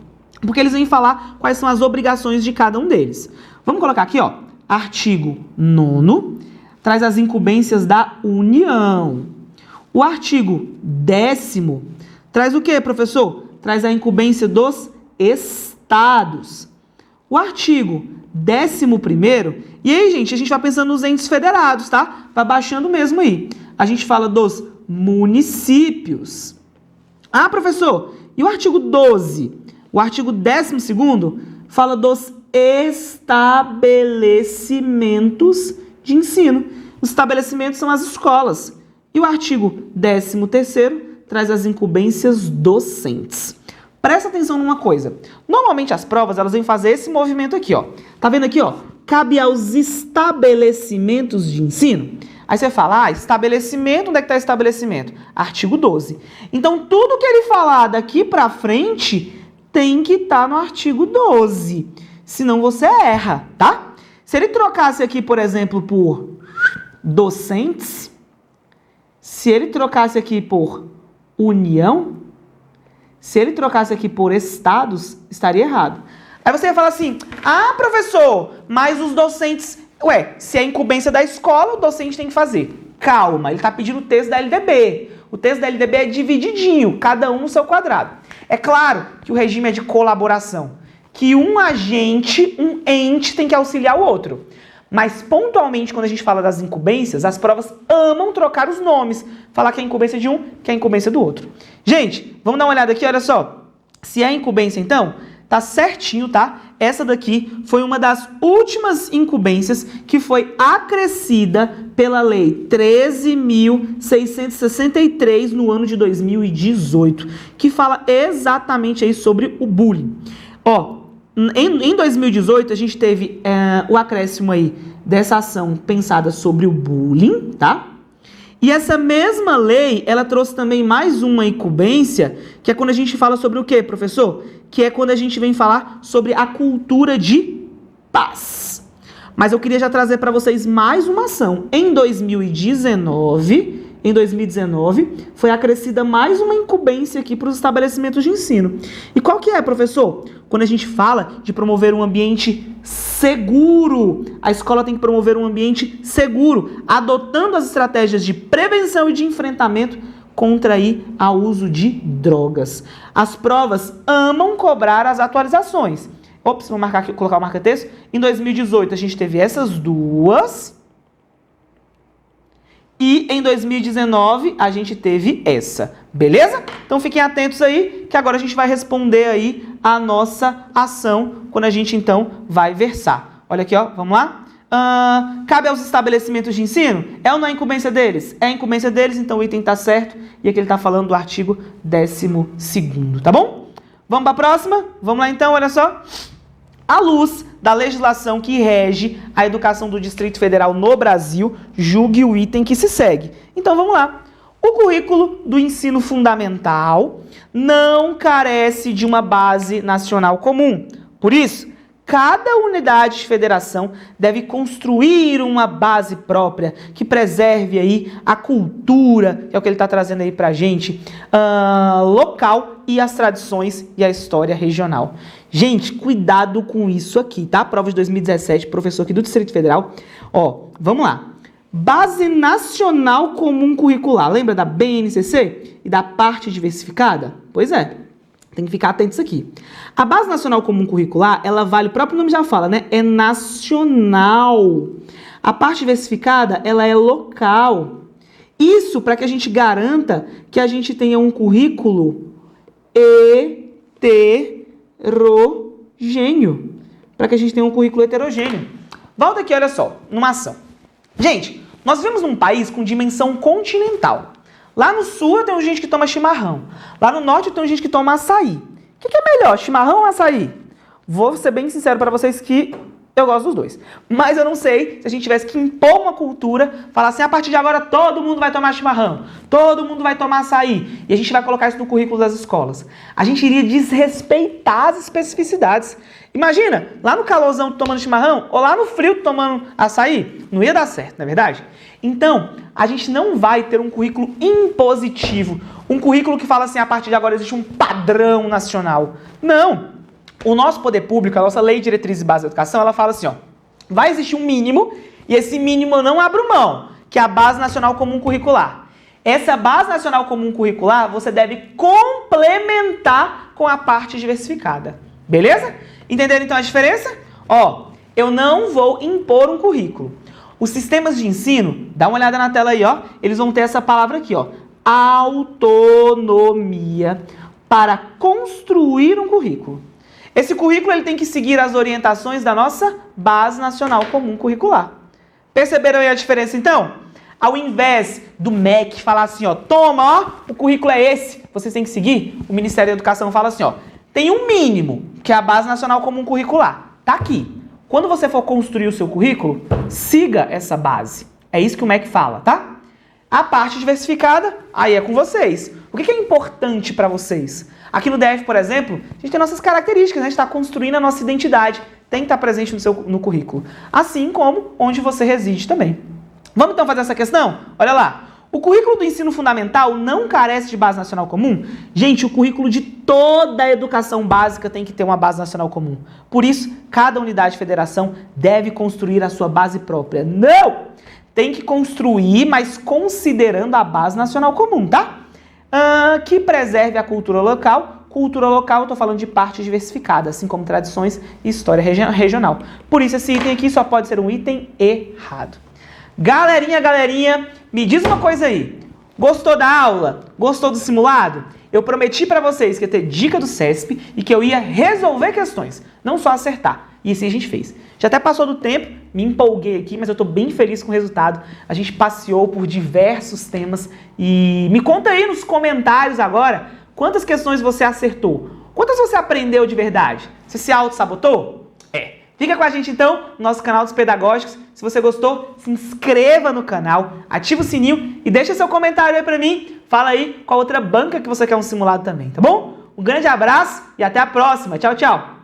Porque eles vêm falar quais são as obrigações de cada um deles. Vamos colocar aqui, ó, artigo 9º, traz as incumbências da União. O artigo 10º traz o quê, professor? Traz a incumbência dos estados. O artigo 11º, e aí, gente, a gente vai pensando nos entes federados, tá? Vai baixando mesmo aí. A gente fala dos municípios. Ah, professor, e o artigo 12? O artigo 12º fala dos estabelecimentos de ensino. Os estabelecimentos são as escolas. E o artigo 13º traz as incumbências docentes. Presta atenção numa coisa. Normalmente as provas, elas vêm fazer esse movimento aqui, ó. Tá vendo aqui, ó? Cabe aos estabelecimentos de ensino. Aí você fala, estabelecimento, onde é que tá estabelecimento? Artigo 12. Então, tudo que ele falar daqui pra frente tem que estar no artigo 12. Senão você erra, tá? Se ele trocasse aqui, por exemplo, por docentes, se ele trocasse aqui por união, se ele trocasse aqui por estados, estaria errado. Aí você ia falar assim, professor, mas os docentes... se é incumbência da escola, o docente tem que fazer. Calma, ele está pedindo o texto da LDB. O texto da LDB é divididinho, cada um no seu quadrado. É claro que o regime é de colaboração, que um agente, um ente tem que auxiliar o outro. Mas, pontualmente, quando a gente fala das incumbências, as provas amam trocar os nomes. Falar que é incumbência de um, que é incumbência do outro. Gente, vamos dar uma olhada aqui, olha só. Se é incumbência, então, tá certinho, tá? Essa daqui foi uma das últimas incumbências que foi acrescida pela Lei 13.663 no ano de 2018, que fala exatamente aí sobre o bullying. Ó, em 2018, a gente teve o acréscimo aí dessa ação pensada sobre o bullying, tá? E essa mesma lei, ela trouxe também mais uma incumbência, que é quando a gente fala sobre o quê, professor? Que é quando a gente vem falar sobre a cultura de paz. Mas eu queria já trazer para vocês mais uma ação. Em 2019, foi acrescida mais uma incumbência aqui para os estabelecimentos de ensino. E qual que é, professor? Quando a gente fala de promover um ambiente seguro, a escola tem que promover um ambiente seguro, adotando as estratégias de prevenção e de enfrentamento contra aí o uso de drogas. As provas amam cobrar as atualizações. Ops, vou marcar aqui, colocar o marca-texto. Em 2018, a gente teve essas duas. E em 2019, a gente teve essa. Beleza? Então fiquem atentos aí, que agora a gente vai responder aí a nossa ação, quando a gente, então, vai versar. Olha aqui, ó, vamos lá? Cabe aos estabelecimentos de ensino? É ou não é incumbência deles? É incumbência deles, então o item tá certo. E aqui ele tá falando do artigo 12º, tá bom? Vamos para a próxima? Vamos lá então, olha só. À luz da legislação que rege a educação do Distrito Federal no Brasil, julgue o item que se segue. Então vamos lá. O currículo do ensino fundamental não carece de uma base nacional comum. Por isso, cada unidade de federação deve construir uma base própria que preserve aí a cultura, que é o que ele está trazendo aí pra gente, local, e as tradições e a história regional. Gente, cuidado com isso aqui, tá? Prova de 2017, professor aqui do Distrito Federal. Ó, vamos lá. Base Nacional Comum Curricular. Lembra da BNCC e da parte diversificada? Pois é. Tem que ficar atento a isso aqui. A Base Nacional Comum Curricular, ela vale, o próprio nome já fala, né? É nacional. A parte diversificada, ela é local. Isso para que a gente garanta que a gente tenha um currículo heterogêneo. Para que a gente tenha um currículo heterogêneo. Volta aqui, olha só, numa ação. Gente, nós vivemos num país com dimensão continental. Lá no sul tem gente que toma chimarrão. Lá no norte tem gente que toma açaí. O que é melhor, chimarrão ou açaí? Vou ser bem sincero para vocês que eu gosto dos dois. Mas eu não sei se a gente tivesse que impor uma cultura, falar assim, a partir de agora todo mundo vai tomar chimarrão, todo mundo vai tomar açaí, e a gente vai colocar isso no currículo das escolas. A gente iria desrespeitar as especificidades. Imagina, lá no calorzão tomando chimarrão, ou lá no frio tomando açaí, não ia dar certo, não é verdade? Então, a gente não vai ter um currículo impositivo, um currículo que fala assim, a partir de agora existe um padrão nacional. Não! O nosso poder público, a nossa Lei de Diretrizes e Bases da Educação, ela fala assim, ó, vai existir um mínimo, e esse mínimo eu não abro mão, que é a Base Nacional Comum Curricular. Essa Base Nacional Comum Curricular, você deve complementar com a parte diversificada. Beleza? Entenderam então a diferença? Ó, eu não vou impor um currículo. Os sistemas de ensino, dá uma olhada na tela aí, ó, eles vão ter essa palavra aqui, ó, autonomia para construir um currículo. Esse currículo ele tem que seguir as orientações da nossa Base Nacional Comum Curricular. Perceberam aí a diferença então? Ao invés do MEC falar assim, ó, toma, ó, o currículo é esse, vocês têm que seguir, o Ministério da Educação fala assim, ó, tem um mínimo, que é a Base Nacional Comum Curricular. Tá aqui. Quando você for construir o seu currículo, siga essa base. É isso que o MEC fala, tá? A parte diversificada, aí é com vocês. O que é importante para vocês? Aqui no DF, por exemplo, a gente tem nossas características, né? A gente está construindo a nossa identidade. Tem que estar presente no currículo. Assim como onde você reside também. Vamos então fazer essa questão? Olha lá. O currículo do ensino fundamental não carece de base nacional comum? Gente, o currículo de toda a educação básica tem que ter uma base nacional comum. Por isso, cada unidade de federação deve construir a sua base própria. Não! Tem que construir, mas considerando a base nacional comum, tá? Que preserve a cultura local. Cultura local, eu tô falando de parte diversificada, assim como tradições e história regional. Por isso, esse item aqui só pode ser um item errado. Galerinha, me diz uma coisa aí. Gostou da aula? Gostou do simulado? Eu prometi para vocês que ia ter dica do CESP e que eu ia resolver questões, não só acertar. E assim a gente fez. Já até passou do tempo, me empolguei aqui, mas eu tô bem feliz com o resultado. A gente passeou por diversos temas e me conta aí nos comentários agora quantas questões você acertou. Quantas você aprendeu de verdade? Você se auto-sabotou? Fica com a gente então no nosso canal dos Pedagógicos. Se você gostou, se inscreva no canal, ativa o sininho e deixa seu comentário aí pra mim. Fala aí qual outra banca que você quer um simulado também, tá bom? Um grande abraço e até a próxima. Tchau, tchau!